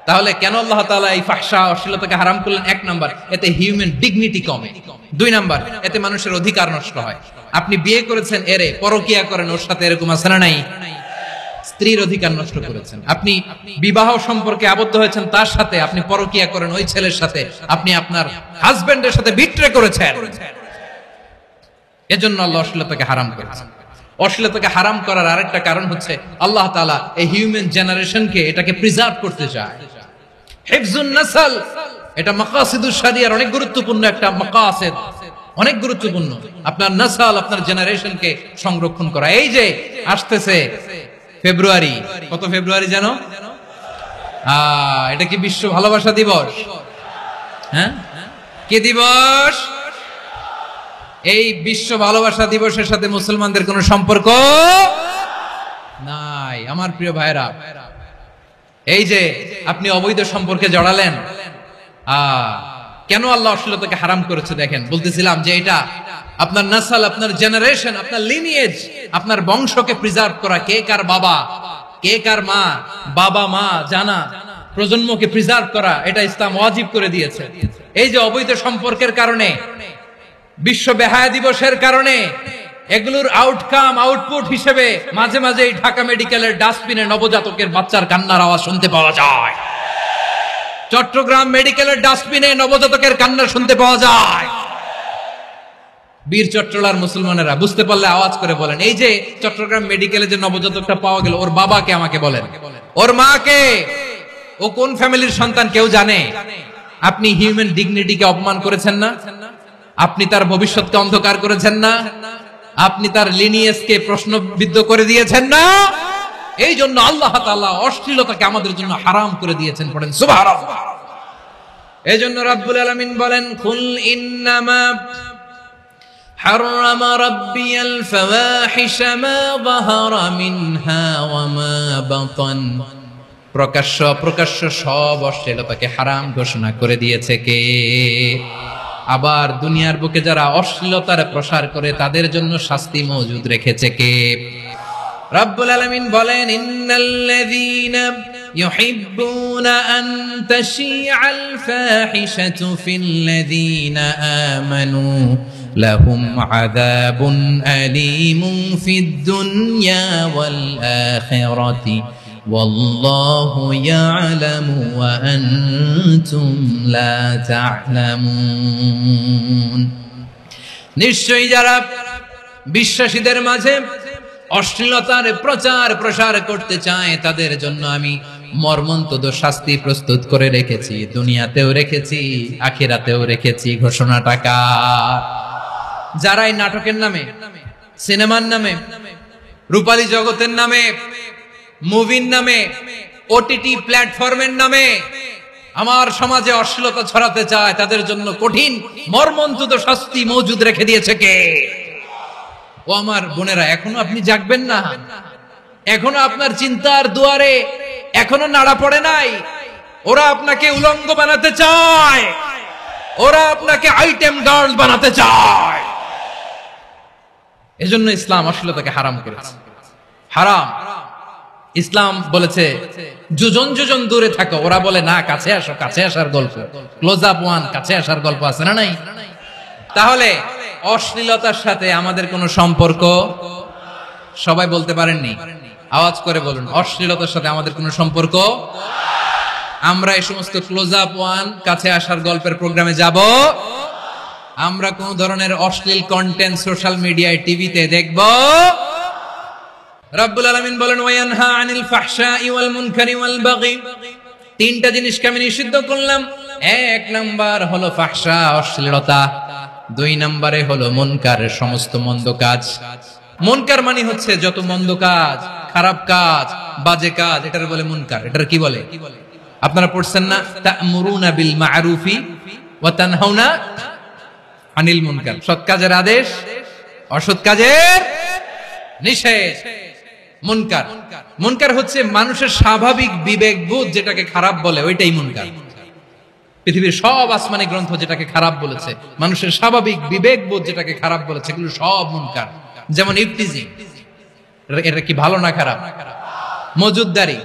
তাহলে কেন আল্লাহ তাআলা এই ফাহশা, অশ্লীলতাকে হারাম করলেন? 1 নাম্বার, এতে হিউম্যান ডিগনিটি কমে। 2 নাম্বার, এতে মানুষের অধিকার নষ্ট হয়। আপনি বিয়ে করেছেন, এরে পরকিয়া করেন, ওর সাথে এরকম আছে না নাই? স্ত্রীর অধিকার নষ্ট করেছেন। আপনি বিবাহ সম্পর্কে আবদ্ধ হয়েছেন তার সাথে, আপনি পরকিয়া করেন ওই ছেলের সাথে, আপনি আপনার হাজবেন্ডের সাথে বিট্রে করেছেন। এজন্য আল্লাহ অশ্লীলতাকে হারাম করেছেন। অশ্লীলতাকে হারাম করার আরেকটা কারণ হচ্ছে আল্লাহ তাআলা এই হিউম্যান জেনারেশনকে, এটাকে প্রিজার্ভ করতে চায়। হিফজুন নাসল, এটা মাকাসিদুশ শরিয়ার অনেক গুরুত্বপূর্ণ একটা মাকাসিদ, অনেক গুরুত্বপূর্ণ। আপনার নাসল, আপনার জেনারেশনকে সংরক্ষণ করা। এই যে আসতেছে ফেব্রুয়ারি, কত ফেব্রুয়ারি জানো? এটা কি বিশ্ব ভালোবাসা দিবস? হ্যাঁ, কি দিবস? এই বিশ্ব ভালোবাসা দিবসের সাথে মুসলমানদের কোনো সম্পর্ক নাই। আমার প্রিয় ভাইরা, এই যে আপনি অবৈধ সম্পর্কে জড়ালেন, কেন আল্লাহ অশ্লীলতাকে হারাম করেছে দেখেন। বলতেছিলাম যে এটা আপনার নাসল, আপনার জেনারেশন, আপনার লিনিয়েজ, আপনার বংশকে প্রিজার্ভ করা। কে কার বাবা, কে কার মা, বাবা মা জানা, প্রজন্মকে প্রিজার্ভ করা, এটা ইসলাম ওয়াজিব করে দিয়েছে। এই যে অবৈধ সম্পর্কের কারণে, বিশ্ব বেহায়া দিবসের কারণে, এগুলোর আউটকাম, আউটপুট হিসেবে মাঝে মাঝে ঢাকা মেডিকেলের ডাস্টবিনে নবজাতকের বাচ্চার কান্নার আওয়াজ শুনতে পাওয়া যায়। চট্টগ্রাম মেডিকেলের ডাস্টবিনে নবজাতকের কান্না শুনতে পাওয়া যায়। বীর চট্টলার মুসলমানেরা বুঝতে পারলে আওয়াজ করে বলেন, এই যে চট্টগ্রাম মেডিকেলে যে নবজাতকটা পাওয়া গেল, ওর বাবাকে আমাকে বলেন, ওর মাকে, ও কোন ফ্যামিলির সন্তান কেউ জানে? আপনি হিউম্যান ডিগনিটিকে অপমান করেছেন না? আপনি তার ভবিষ্যৎকে অন্ধকার করেছেন না? আপনি তার লিনিয়েজকে প্রশ্নবিদ্ধ করে দিয়েছেন না? এই জন্য আল্লাহ তাআলা অশ্লীলতাকে আমাদের জন্য হারাম করে দিয়েছেন। পড়েন সুবহানাল্লাহ। এজন্য রাব্বুল আলামিন বলেন, কুল ইন্নামা حرم ربي الفواحش ما ظهر منها وما بطن প্রকাশ্য সব অশ্লীলতাকে হারাম ঘোষণা করে দিয়েছে কে? আবার দুনিয়ার বুকে যারা অশ্লীলতার প্রসার করে তাদের জন্য শাস্তি মজুদ রেখেছে কে? রব্বুল আলামিন বলেন, ইন্নাল্লাযীনা ইউহিব্বুনা আন তাশিআল ফাহিশাতু ফিল্লাযীনা আমানু লাহুম আযাবুন আলীমুন ফিদ দুনিয়া ওয়াল আখিরাতি ওয়াল্লাহু ইয়ালামু ওয়া আনতুম লা তা'লামুন। নিশ্চয়ই যারা বিশ্বাসীদের মাঝে অশ্লীলতার প্রচার প্রসার করতে চায় তাদের জন্য আমি মর্মন্তুদ শাস্তি প্রস্তুত করে রেখেছি, দুনিয়াতেও রেখেছি, আখিরাতেও রেখেছি। ঘোষণাটা কার? যারা এই নাটকের নামে, সিনেমার নামে, রূপালী জগতের নামে, মুভির নামে, ওটিটি প্ল্যাটফর্মের নামে আমার সমাজে অশ্লীলতা ছড়াতে চায় তাদের জন্য কঠিন মর্মন্তুদ শাস্তি মজুদ রেখে দিয়েছে কে? ও আমার বোনেরা, এখনো আপনি জাগবেন না? এখনো আপনার চিন্তার দুয়ারে এখনো নাড়া পড়ে নাই? ওরা আপনাকে উলঙ্গ বানাতে চায়, ওরা আপনাকে আইটেম গার্ল বানাতে চায়। এজন্য ইসলাম অশ্লীলতাকে হারাম করেছে। হারাম। ইসলাম বলেছে যোজন যোজন দূরে থাকো, ওরা বলে না কাছে আসো, কাছে আসার গল্প, ক্লোজ আপ ওয়ান, কাছে আসার গল্প আছে না নাই? তাহলে অশ্লীলতার সাথে আমাদের কোনো সম্পর্ক? সবাই বলতে পারেননি, আওয়াজ করে বলুন, অশ্লীলতার সাথে আমাদের কোনো সম্পর্ক? আমরা এই সমস্ত ক্লোজ আপ ওয়ান, কাছে আসার গল্পের প্রোগ্রামে যাব? আমরা কোন ধরনের অশ্লীল কন্টেন্ট সোশ্যাল মিডিয়ায়, টিভিতে দেখব? রব্বুল আলামিন বলেন, ওয়ায়ানহা আনিল ফাহশাই ওয়াল মুনকারি ওয়াল বাগি। তিনটা জিনিসকে আমি নিষিদ্ধ করলাম। এক নাম্বার হলো ফাহশা, অশ্লীলতা। দুই নম্বরে হলো মুনকার, সমস্ত মন্দ কাজ। মুনকার মানে হচ্ছে যত মন্দ কাজ, খারাপ কাজ, বাজে কাজ, এটার বলে মুনকার। এটার কি বলে? আপনারা পড়ছেন না, তা'মুরুনা বিল মা'রুফি ওয়া তানহাউনা আনিল মুনকার। সৎ কাজের আদেশ, অসৎ কাজের নিষেধ। মুনকার, মুনকার হচ্ছে মানুষের স্বাভাবিক বিবেকবোধ যেটাকে খারাপ বলে, ওইটাই মুনকার। পৃথিবীর সব আসমানি গ্রন্থ যেটাকে খারাপ বলেছে, মানুষের স্বাভাবিক বিবেকবোধ যেটাকে খারাপ বলেছে, এগুলো সব মুনকার। যেমন ইফতিজিং, এটা কি ভালো না খারাপ? মজুদদারি,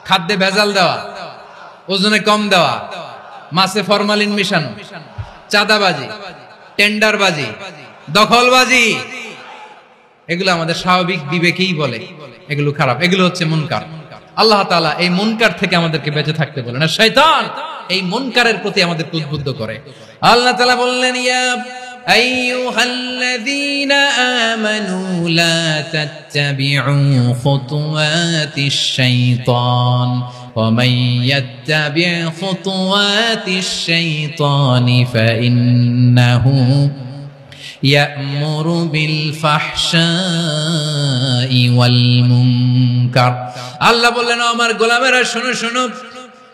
খাদ্যে ভেজাল দেওয়া, ওজনে কম দেওয়া, মাছে ফরমালিন মিশানো, চাঁদাবাজি, টেন্ডারবাজি, দখলবাজি, এগুলো আমাদের স্বাভাবিক বিবেকেই বলে এগুলো খারাপ, এগুলো হচ্ছে মুনকার। আল্লাহ তাআলা এই মুনকার থেকে আমাদেরকে বেঁচে থাকতে বলেন, আর শয়তান এই মুনকারের প্রতি আমাদের উদ্বুদ্ধ করে। আল্লাহ তাআলা বললেন, ইয়া আইয়ুহাল্লাযীনা আমানু লা তাত্তাবিউ খুতুওয়াতিশ শাইতান ওয়া মান ইয়াত্তাবি' খুতুওয়াতিশ শাইতানি ফাইন্নাহু ইয়া'মুরু বিল ফাহশাই ওয়াল মুনকার। আল্লাহ বললেন, আমার গোলামেরা শোনো শোনো,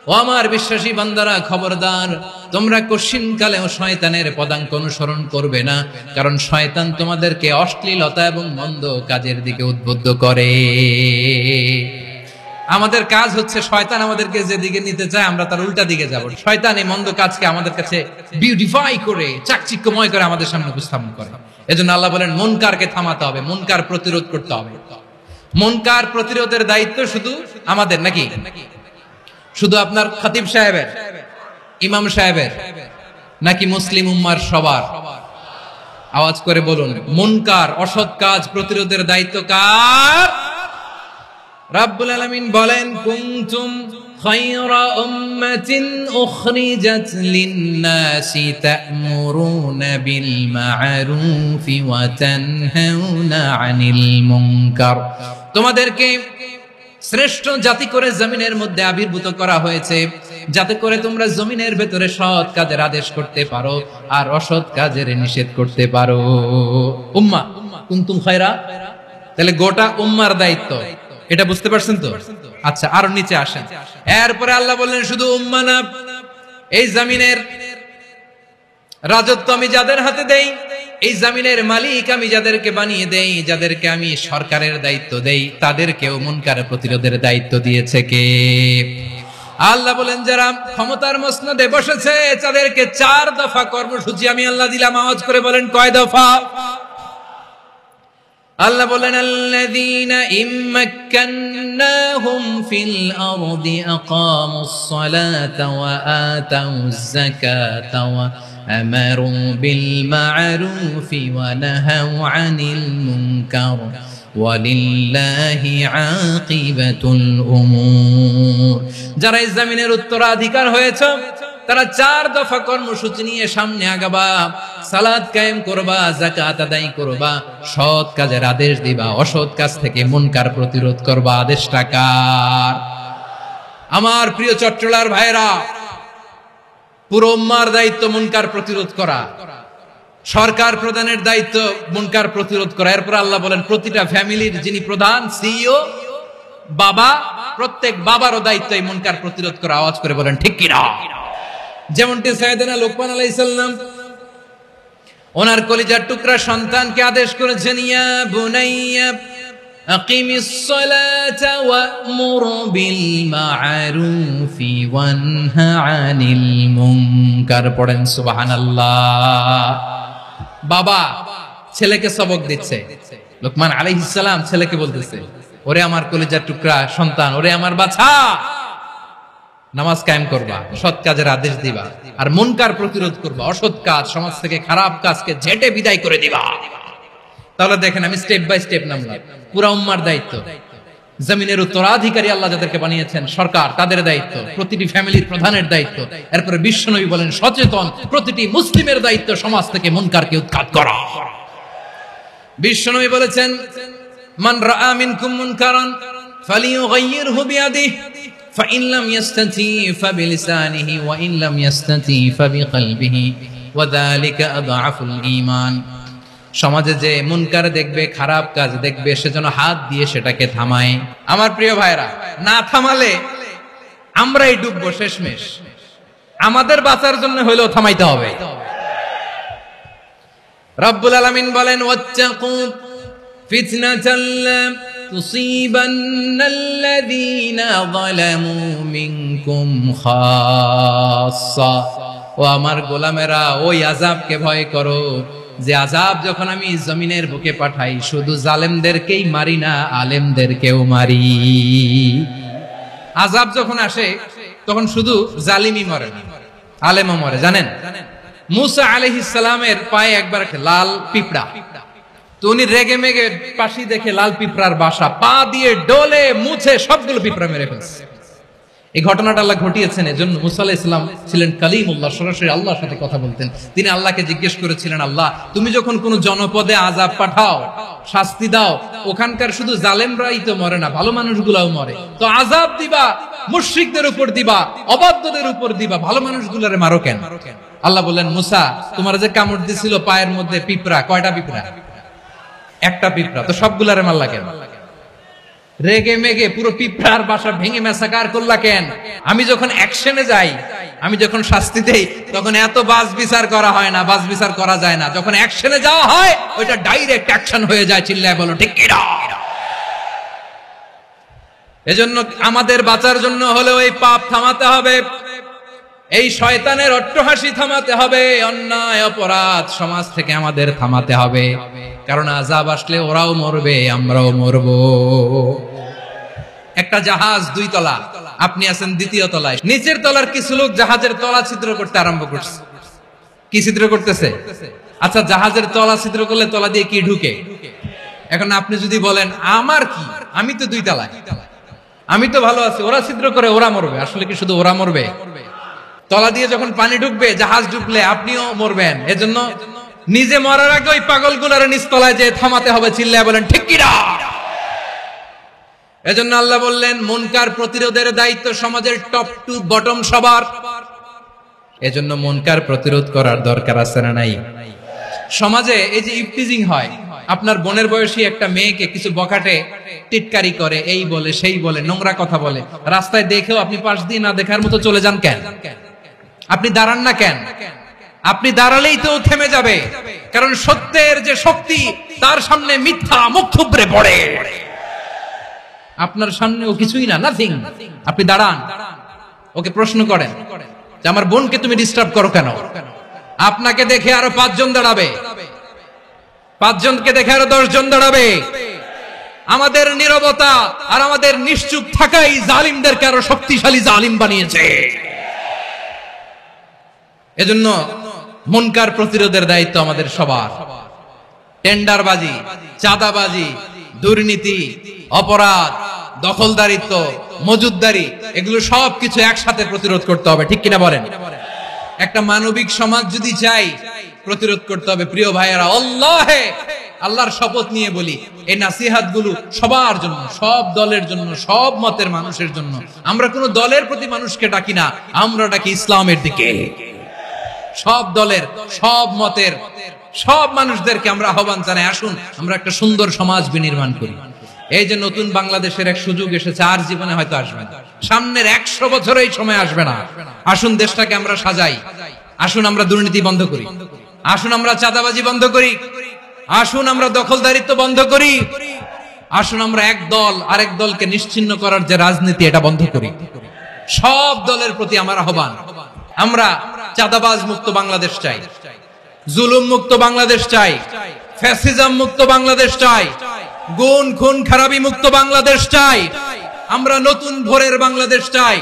ও আমার বিশ্বাসী বান্দারা খবরদার, তোমরা কশিনকালেও শয়তানের পদাঙ্ক অনুসরণ করবে না, কারণ শয়তান তোমাদেরকে অশ্লীলতা এবং মন্দ কাজের দিকে উদ্বুদ্ধ করে। আমাদের কাজ হচ্ছে শয়তান আমাদেরকে যেদিকে নিতে চায় আমরা তার উল্টা দিকে যাব। শয়তান এই মন্দ কাজকে আমাদের কাছে বিউটিফাই করে, চাকচিক্যময় করে আমাদের সামনে উপস্থাপন করে। এজন্য আল্লাহ বলেন, মুনকারকে থামাতে হবে, মুনকার প্রতিরোধ করতে হবে। মুনকার প্রতিরোধের দায়িত্ব শুধু আমাদের নাকি? শুধু আপনার খতিব সাহেবের, ইমাম সাহেবের, নাকি মুসলিম উম্মার সবার? আওয়াজ করে বলুন, মুনকার, অসৎ কাজ প্রতিরোধের দায়িত্ব কার? রাব্বুল আলামিন বলেন, কুনতুম খায়রা উম্মাতিন উখরিজাত লিন-নাসি তা'মুরুনা বিল মা'রুফি ওয়া তানহাউনা আনিল মুনকার। তোমাদেরকে শ্রেষ্ঠ জাতি করে জমিনের মধ্যে আবির্ভূত করা হয়েছে, যাতে করে তোমরা জমিনের ভেতরে সৎ কাজের আদেশ করতে পারো আর অসৎ কাজের নিষেধ করতে পারো। উম্মা, কুনতুম খায়রা, তাহলে গোটা উম্মার দায়িত্ব, এটা বুঝতে পারছেন তো? আচ্ছা, আরো নিচে আসেন। এরপরে আল্লাহ বললেন, শুধু উম্মা না, এই জমিনের রাজত্ব আমি যাদের হাতে দেই, এই জমিনের মালিক আমি যাদেরকে বানিয়ে দেই, যাদেরকে আমি সরকারের দায়িত্ব দেই, তাদেরকেও মুনকার প্রতিরোধের দায়িত্ব দিয়েছে কে? আল্লাহ বলেন যারা ক্ষমতার মসনদে বসেছে তাদেরকে 4 দফা কর্মসূচি আমি আল্লাহ দিলাম। আওয়াজ করে বলেন কয় দফা? আল্লাহ বলেন আল্লাযীনা ইম্মাক্কান্নাহুম ফিল আরদি আকামুস সালাতা ওয়া আতাউয যাকাতা ওয়া আমারু বিল মা'রুফি ওয়া নাহাউ আনিল মুনকার ওয়ালিল্লাহি আকিবাতুল উমুর। যারা এই জমিনের উত্তরাধিকার হয়েছে তারা 4 দফা কর্মসূচি নিয়ে সামনে আগাবা। সালাত কায়েম করবা, যাকাত আদায় করবা, সৎ কাজের আদেশ দিবা, অসৎ কাজ থেকে মুনকার প্রতিরোধ করবা। আদেশটা কার? আমার প্রিয় চট্টলার ভাইরা, পুরো উম্মার দায়িত্ব মুনকার প্রতিরোধ করা, সরকার প্রধানের দায়িত্ব মুনকার প্রতিরোধ করা। এরপর আল্লাহ বলেন প্রতিটা ফ্যামিলির যিনি প্রধান সিইও বাবা, প্রত্যেক বাবারও দায়িত্ব এই মুনকার প্রতিরোধ করা। আওয়াজ করে বলেন ঠিক কি না? যেমনটি সাইয়েদনা লোকমান আলাইহিস সালাম ওনার কলিজার টুকরা সন্তানকে আদেশ করেছেন, ইয়া বুনাইয়া আকিমিস সালাতা ওয়া'মুর বিল মা'রুফি ওয়ানহা আনিল মুনকার। পড়েন সুবহানাল্লাহ। বাবা ছেলেকে সবক দিচ্ছে, লোকমান আলাইহিস সালাম ছেলেকে বলতেছে, ওরে আমার কলিজার টুকরা সন্তান, ওরে আমার বাছা, নামাজ কায়েম করবা, সৎ কাজের আদেশ দিবা, আর মুনকার প্রতিরোধ করবা, অসৎ কাজ সমাজ থেকে খারাপ কাজকে ঝেঁটে বিদায় করে দিবা। তাহলে দেখেন আমি স্টেপ বাই স্টেপ নামলাম। পুরা উম্মার দায়িত্ব, জমিনের উত্তরাধিকারী আল্লাহ যাদেরকে বানিয়েছেন সরকার, তাদের দায়িত্ব, প্রতিটি ফ্যামিলির প্রধানের দায়িত্ব। এরপরে বিশ্বনবী বলেন সচেতন প্রতিটি মুসলিমের দায়িত্ব সমাজ থেকে মুনকারকে উৎখাত করা। বিশ্বনবী বলেছেন মান রাআ মিনকুম মুনকারান ফালিয়ুগাইয়িরহু বিয়াদিহি ফাইন লাম ইয়াসতাতি ফাবিলিসানিহি ওয়া ইন লাম ইয়াসতাতি ফাবিকলবিহি ওয়া যালিকা আযআফুল ঈমান। সমাজে যে মুনকার দেখবে, খারাপ কাজ দেখবে, সেজন্য হাত দিয়ে সেটাকে থামায়। আমার প্রিয় ভাইরা, না থামালে আমরাই ডুববো শেষমেশ। আমাদের বাঁচার জন্য হইলেও থামাইতে হবে। রব্বুল আলামিন বলেন ওয়াত্তাকু ফিতনাতাল লা তুসিবান্নাল্লাযীনা যালামু মিনকুম খাসসা। ও আমার গোলামেরা, ওই আযাবকে ভয় করো যে আযাব যখন আমি জমিনের বুকে পাঠাই শুধু জালেমদেরকেই মারি না, আলেমদেরকেও মারি। আযাব যখন আসে তখন শুধু জালিমই মরে না, আলেমও মরে। জানেন মুসা আলাইহিস সালামের পায়ে একবার লাল পিঁপড়া, তো উনি রেগে মেগে পাশি দেখে লাল পিঁপড়ার বাসা, পা দিয়ে ডলে মুছে সবগুলো পিঁপড়া মেরে ফেলছে। এই ঘটনাটা আল্লাহ ঘটিয়েছেন। এজন্য মুসা আলাইহিস সালাম ছিলেন কালিমুল্লাহ, সরাসরি আল্লাহর সাথে কথা বলতেন। তিনি আল্লাহকে জিজ্ঞেস করেছিলেন, আল্লাহ তুমি যখন কোন জনপদে আযাব পাঠাও, শাস্তি দাও, ওখানকার শুধু জালেমরাই তো মরে না, ভালো মানুষগুলাও মরে, তো আযাব দিবা মুশরিকদের উপর দিবা, অবাধ্যদের উপর দিবা, ভালো মানুষগুলোরে মারো কেন? আল্লাহ বললেন, মুসা তোমার যে কামড় দিছিল পায়ের মধ্যে পিঁপড়া, কয়টা পিঁপড়া? একটা পিঁপড়া, তো সবগুলারে মারলা কেন? রেগে মেগে পুরো পিঁপড়ার বাসা ভেঙে মেসাকার করলা কেন? আমি যখন অ্যাকশনে যাই, আমি যখন শাস্তি দেই, তখন এত বাস বিচার করা হয় না, বাস বিচার করা যায় না। যখন অ্যাকশনে যাওয়া হয় ওইটা ডাইরেক্ট অ্যাকশন হয়ে যায়। চিল্লায় বলো ঠিক কি না? এজন্য আমাদের বাঁচার জন্য হলেও এই পাপ থামাতে হবে, এই শয়তানের অট্টহাসি থামাতে হবে, অন্যায় অপরাধ সমাজ থেকে আমাদের থামাতে হবে। কারণ আযাব আসলে ওরাও মরবে, আমরাও মরব। একটা জাহাজ 2 তলা, আপনি আছেন 2য় তলায়, নিচের তলার কিছু লোক জাহাজের তলা ছিদ্র করতে আরম্ভ করছে। কি ছিদ্র করতেছে? আচ্ছা, জাহাজের তলা ছিদ্র করলে তলা দিয়ে কি ঢুকে? এখন আপনি যদি বলেন আমার কি, আমি তো 2 তলায়, আমি তো ভালো আছি, ওরা ছিদ্র করে ওরা মরবে। আসলে কি শুধু ওরা মরবে? তলা দিয়ে যখন পানি ঢুকবে, জাহাজ ঢুকলে আপনিও মরবেন। এজন্য নিজে মরার আগে ওই পাগলগুলোর নিচতলায় যে থামাতে হবে। চিল্লায় বলেন ঠিক কি না? এজন্য আল্লাহ বললেন মুনকার প্রতিরোধের দায়িত্ব সমাজের টপ টু বটম সবার। এজন্য মুনকার প্রতিরোধ করার দরকার আছে না নাই? সমাজে এই যে ইফটিজিং হয়, আপনার বোনের বয়সী একটা মেয়েকে কিছু বখাটে টিটকারি করে, এই বলে সেই বলে, নোংরা কথা বলে, রাস্তায় দেখেও আপনি পাশ দিয়ে না দেখার মতো চলে যান কেন? আপনি দাঁড়ান না কেন? আপনি দাঁড়ালেই তো থেমে যাবে, কারণ সত্যের যে শক্তি তার সামনে মিথ্যা মুখ থুবড়ে পড়ে। আপনার সামনে ও কিছুই না, নাথিং। আপনি দাঁড়ান, ওকে প্রশ্ন করেন যে আমার বোনকে তুমি ডিস্টার্ব করো কেন? আপনাকে দেখে আরো 5 জন দাঁড়াবে, 5 জনকে দেখে আরো 10 জন দাঁড়াবে। আমাদের নীরবতা আর আমাদের নিশ্চুপ থাকাই জালিমদেরকে আরো শক্তিশালী জালিম বানিয়েছে। এজন্য মুনকার প্রতিরোধের দায়িত্ব আমাদের সবার। টেন্ডারবাজি, চাঁদাবাজি, দুর্নীতি, অপরাধ, দখলদারিত্ব, মজুদদারি, এগুলো সবকিছু একসাথে প্রতিরোধ করতে হবে, ঠিক কিনা বলেন? একটা মানবিক সমাজ যদি চাই, প্রতিরোধ করতে হবে। প্রিয় ভাইয়েরা, আল্লাহর শপথ নিয়ে বলি, এই নাসিহাত গুলো সবার জন্য, সব দলের জন্য, সব মতের মানুষের জন্য। আমরা কোন দলের প্রতি মানুষকে ডাকি না, আমরা ডাকি ইসলামের দিকে। সব দলের, সব মতের, সব মানুষদেরকে আমরা আহ্বান জানাই, আসুন আমরা একটা সুন্দর সমাজ বিনির্মাণ করি। এই যে নতুন বাংলাদেশের এক সুযোগ এসেছে, আর জীবনে হয়তো আসবে না, সামনের 100 বছর এই সময় আসবে না। আসুন দেশটাকে আমরা সাজাই, আসুন আমরা দুর্নীতি বন্ধ করি, আসুন আমরা চাঁদাবাজি বন্ধ করি, আসুন আমরা দখলদারিত্ব বন্ধ করি, আসুন আমরা এক দল আরেক দলকে নিশ্চিহ্ন করার যে রাজনীতি, এটা বন্ধ করি। সব দলের প্রতি আমার আহ্বান, আমরা চাঁদাবাজ মুক্ত বাংলাদেশ চাই, জুলুম মুক্ত বাংলাদেশ চাই, ফ্যাসিজম মুক্ত বাংলাদেশ চাই, গুণ খুন খারাপি মুক্ত বাংলাদেশ চাই। আমরা নতুন ভোরের বাংলাদেশ চাই।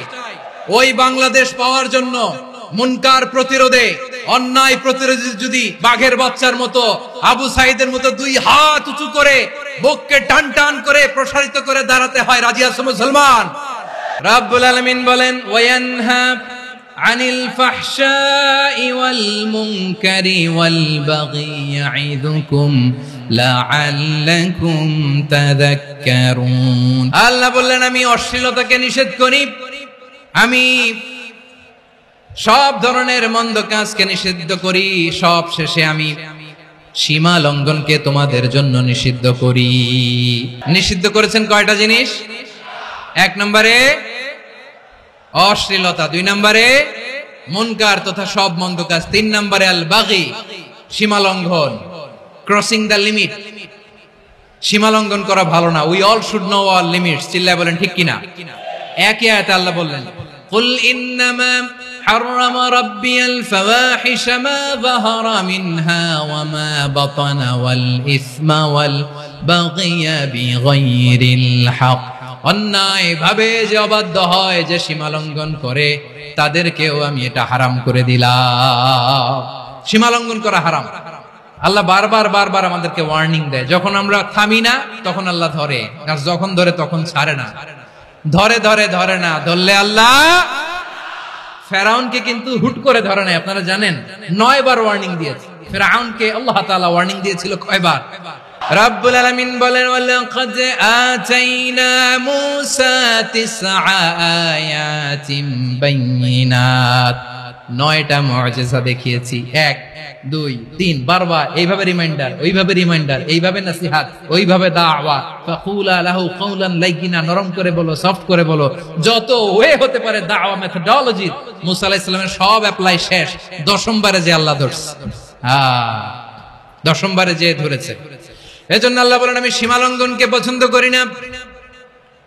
ওই বাংলাদেশ পাওয়ার জন্য মুনকার প্রতিরোধে, অন্যায় প্রতিরোধে যদি বাঘের বাচ্চার মতো, আবু সাইদের মতো 2 হাত উঁচু করে, বুককে টান টান করে প্রসারিত করে দাঁড়াতে হয়, রাজি আছো মুসলমান? রাব্বুল আলামিন বলেন, ওয়ায়ানহা আনিল ফাহশাই ওয়াল মুনকারি ওয়াল বাগি ইয়াইদুকুম লাআল্লাকুম তাযাক্কারুন। আল্লাহ বললেন, আমি অশ্লীলতাকে নিষেধ করি, আমি সব ধরনের মন্দ কাজকে নিষিদ্ধ করি, সব শেষে আমি সীমা লঙ্ঘনকে তোমাদের জন্য নিষিদ্ধ করি। নিষিদ্ধ করেছেন কয়টা জিনিস? 1 নম্বরে অশ্লীলতা, 2 নম্বরে মুনকার তথা সব মন্দ কাজ, 3 নম্বরে আল বাগি, সীমা লঙ্ঘন, ক্রসিং দ্য লিমিট। সীমা লঙ্ঘন করা ভালো না। We all should know our limits. চিল্লায় বলেন ঠিক কিনা? একই আয়াতে আল্লাহ বললেন, কুল ইন্নামা حرم ربي الفواحش ما ظهر منها وما بطن والإثم والبغي بغير الحق। অন্যায় ভাবে যে অবাধ্য হয়, যে সীমা লঙ্ঘন করে, তাদেরকেও আমি এটা হারাম করে দিলাম। সীমা লঙ্ঘন করা হারাম। আল্লাহ বারবার বারবার আমাদেরকে ওয়ার্নিং দেয়। যখন আমরা থামি না তখন আল্লাহ ধরে, আর যখন ধরে তখন ছাড়ে না। ধরে ধরে ধরে না, ধরলে আল্লাহ। ফেরাউনকে কিন্তু হুট করে ধরে নাই, আপনারা জানেন 9 বার ওয়ার্নিং দিয়েছে। ফেরাউনকে আল্লাহ তাআলা ওয়ার্নিং দিয়েছিল কয়বার? রাব্বুল আলামিন বলেন, ওয়ালাকাদ আতাইনা মূসা 9 আয়াতিন বাইয়িনাত। 9টা মুআজিজা দেখিয়েছি, 1 2 3 বারবার এইভাবে রিমাইন্ডার, ওইভাবে রিমাইন্ডার, এইভাবে নসিহত, ওইভাবে দাওয়া। ফাকুলা লাহু কাওলান লাইয়িনা, নরম করে বলো, সফট করে বলো, যত ওয়ে হতে পারে দাওয়া মেথডোলজি। মুসা আলাইহিস সালামের সব অ্যাপ্লাই শেষ, 10ম বারে যে আল্লাহ ধরছে। 10ম বারে যে ধরেছে। এজন্য আল্লাহ বলেন, আমি সীমা লঙ্ঘনকে পছন্দ করি না।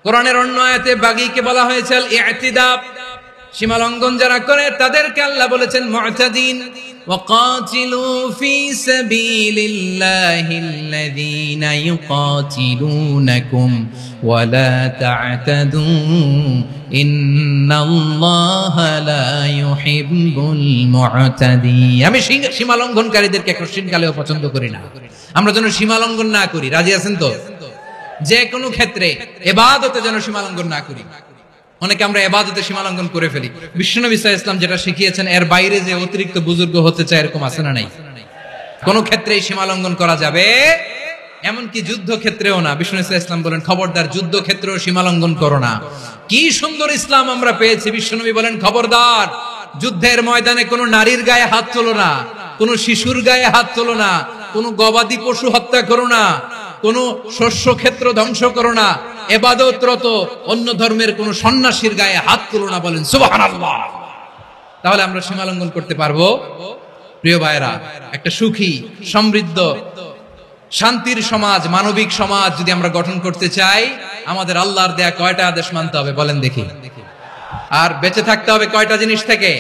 কোরআনের অন্য আয়াতে বাগীকে বলা হয়েছে আল ইতিদা। সীমা লঙ্ঘন যারা করে তাদেরকে আল্লাহ বলেছেন মুতাদিন। ওয়াকাতিলু ফি সাবিলিল্লাহিল্লাযীনা ইউকাতিলুনাকুম ওয়ালা তা'তাদু ইন্নাল্লাহা লা ইউহিব্বুল মু'তাদিন। আমি সীমা লঙ্ঘনকারীদেরকে কোশ্চিনকালেও পছন্দ করি না। আমরা যেন সীমা লঙ্ঘন না করি, রাজি আছেন তো? যে কোনো ক্ষেত্রে ইবাদতে যেন সীমা লঙ্ঘন না করি। অনেকে আমরা ইবাদতে সীমা লঙ্ঘন করে ফেলি। বিশ্বনবী সাল্লাল্লাহু আলাইহি ওয়াসাল্লাম যেটা শিখিয়েছেন, এর বাইরে যে অতিরিক্ত বুজুর্গ হতে চায়, এরকম আছে না নাই? কোন ক্ষেত্রেই সীমা লঙ্ঘন করা যাবে, এমনকি যুদ্ধ ক্ষেত্রেও না। বিশ্বনবী সাল্লাল্লাহু আলাইহি ওয়াসাল্লাম বলেন, খবরদার যুদ্ধ ক্ষেত্রেও সীমা লঙ্ঘন করো না। কি সুন্দর ইসলাম আমরা পেয়েছি। বিশ্বনবী বলেন, খবরদার যুদ্ধের ময়দানে কোনো নারীর গায়ে হাত তোলো না, কোনো শিশুর গায়ে হাত তোলো না, কোনো গবাদি পশু হত্যা করো না, কোন শস্য ক্ষেত্র ধ্বংস করো না, ইবাদতরত অন্য ধর্মের কোন সন্ন্যাসীর গায়ে হাত তুলো না। বলেন সুবহানাল্লাহ। তাহলে আমরা সীমা লঙ্ঘন করতে পারবো? প্রিয় ভাইরা, একটা সুখী, সমৃদ্ধ, শান্তির সমাজ, মানবিক সমাজ যদি আমরা গঠন করতে চাই, আমাদের আল্লাহর দেয়া কয়টা আদেশ মানতে হবে বলেন দেখি? আর বেঁচে থাকতে হবে কয়টা জিনিস থেকে?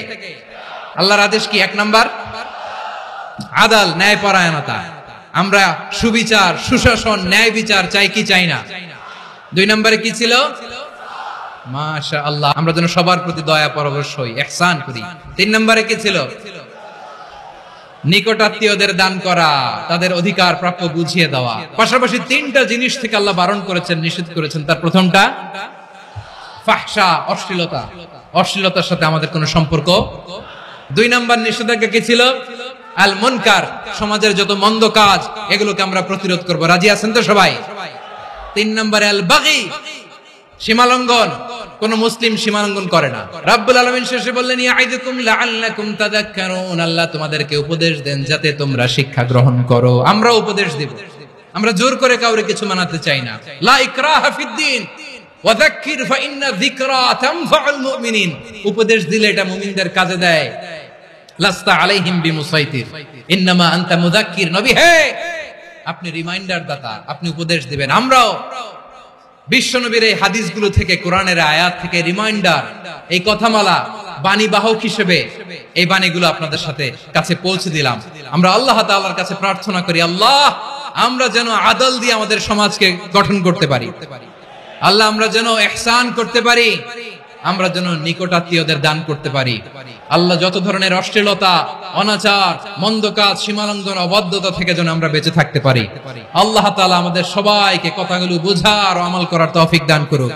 আল্লাহর আদেশ কি? 1 নাম্বার আদাল, ন্যায়পরায়ণতা। আমরা সুবিচার, সুশাসন, ন্যায় বিচার চাই কি চাই না? 2 নম্বরে কি ছিল? মাশাআল্লাহ, আমরা যেন সবার প্রতি দয়া পরবশ হই, ইহসান করি। 3 নম্বরে কি ছিল? নিকটাত্মীয়দের দান করা, তাদের অধিকার প্রাপ্য বুঝিয়ে দেওয়া। পাশাপাশি 3টা জিনিস থেকে আল্লাহ বারণ করেছেন, নিষেধ করেছেন। তার প্রথমটা ফাহশা, অশ্লীলতা। অশ্লীলতার সাথে আমাদের কোনো সম্পর্ক। 2 নম্বর নিষেধাজ্ঞা কি ছিল? আল মুনকার, সমাজের যত মন্দ কাজ এগুলোকে আমরা প্রতিরোধ করব। রাজি আছেন তো সবাই? 3 নম্বরে আল বাগী, সীমালঙ্ঘন। কোন মুসলিম সীমালঙ্ঘন করে না। রাব্বুল আলামিন শেষে বললেন ইয়াইদুকুম লাআল্লাকুম তাযাক্কারুন, আল্লাহ তোমাদেরকে উপদেশ দেন যাতে তোমরা শিক্ষা গ্রহণ করো। আমরা উপদেশ দেব, আমরা জোর করে কাউরে কিছু মানাতে চাই না। লা ইকরাহা ফিদ্দীন ওয়া যাক্কির ফাইন্না যিকরা তানফাউল মুমিনিন। উপদেশ দিলে এটা মুমিনদের কাজে দেয়। লাস্তা আলাইহিম বিমুসাইতির ইন্নামা আনতা মুযাক্কির। নবী হে, আপনি রিমাইন্ডার দাতা, আপনি উপদেশ দিবেন। আমরাও বিশ্বনবীর এই হাদিসগুলো থেকে, কোরআনের আয়াত থেকে রিমাইন্ডার, এই কথামালা, বাণী বাহক হিসেবে এই বাণীগুলো আপনাদের সাথে কাছে পৌঁছে দিলাম। আমরা আল্লাহ তাআলার কাছে প্রার্থনা করি, আল্লাহ আমরা যেন আদল দিয়ে আমাদের সমাজকে গঠন করতে পারি। আল্লাহ আমরা যেন ইহসান করতে পারি, আমরা যেন নিকটাত্মীয়দের দান করতে পারি। আল্লাহ যত ধরনের অশ্লীলতা, অনাচার, মন্দ কাজ, সীমালঙ্ঘন, অবাধ্যতা থেকে যেন আমরা বেঁচে থাকতে পারি। আল্লাহ তাআলা আমাদের সবাইকে কথাগুলো বোঝার ও আমল করার তৌফিক দান করুক।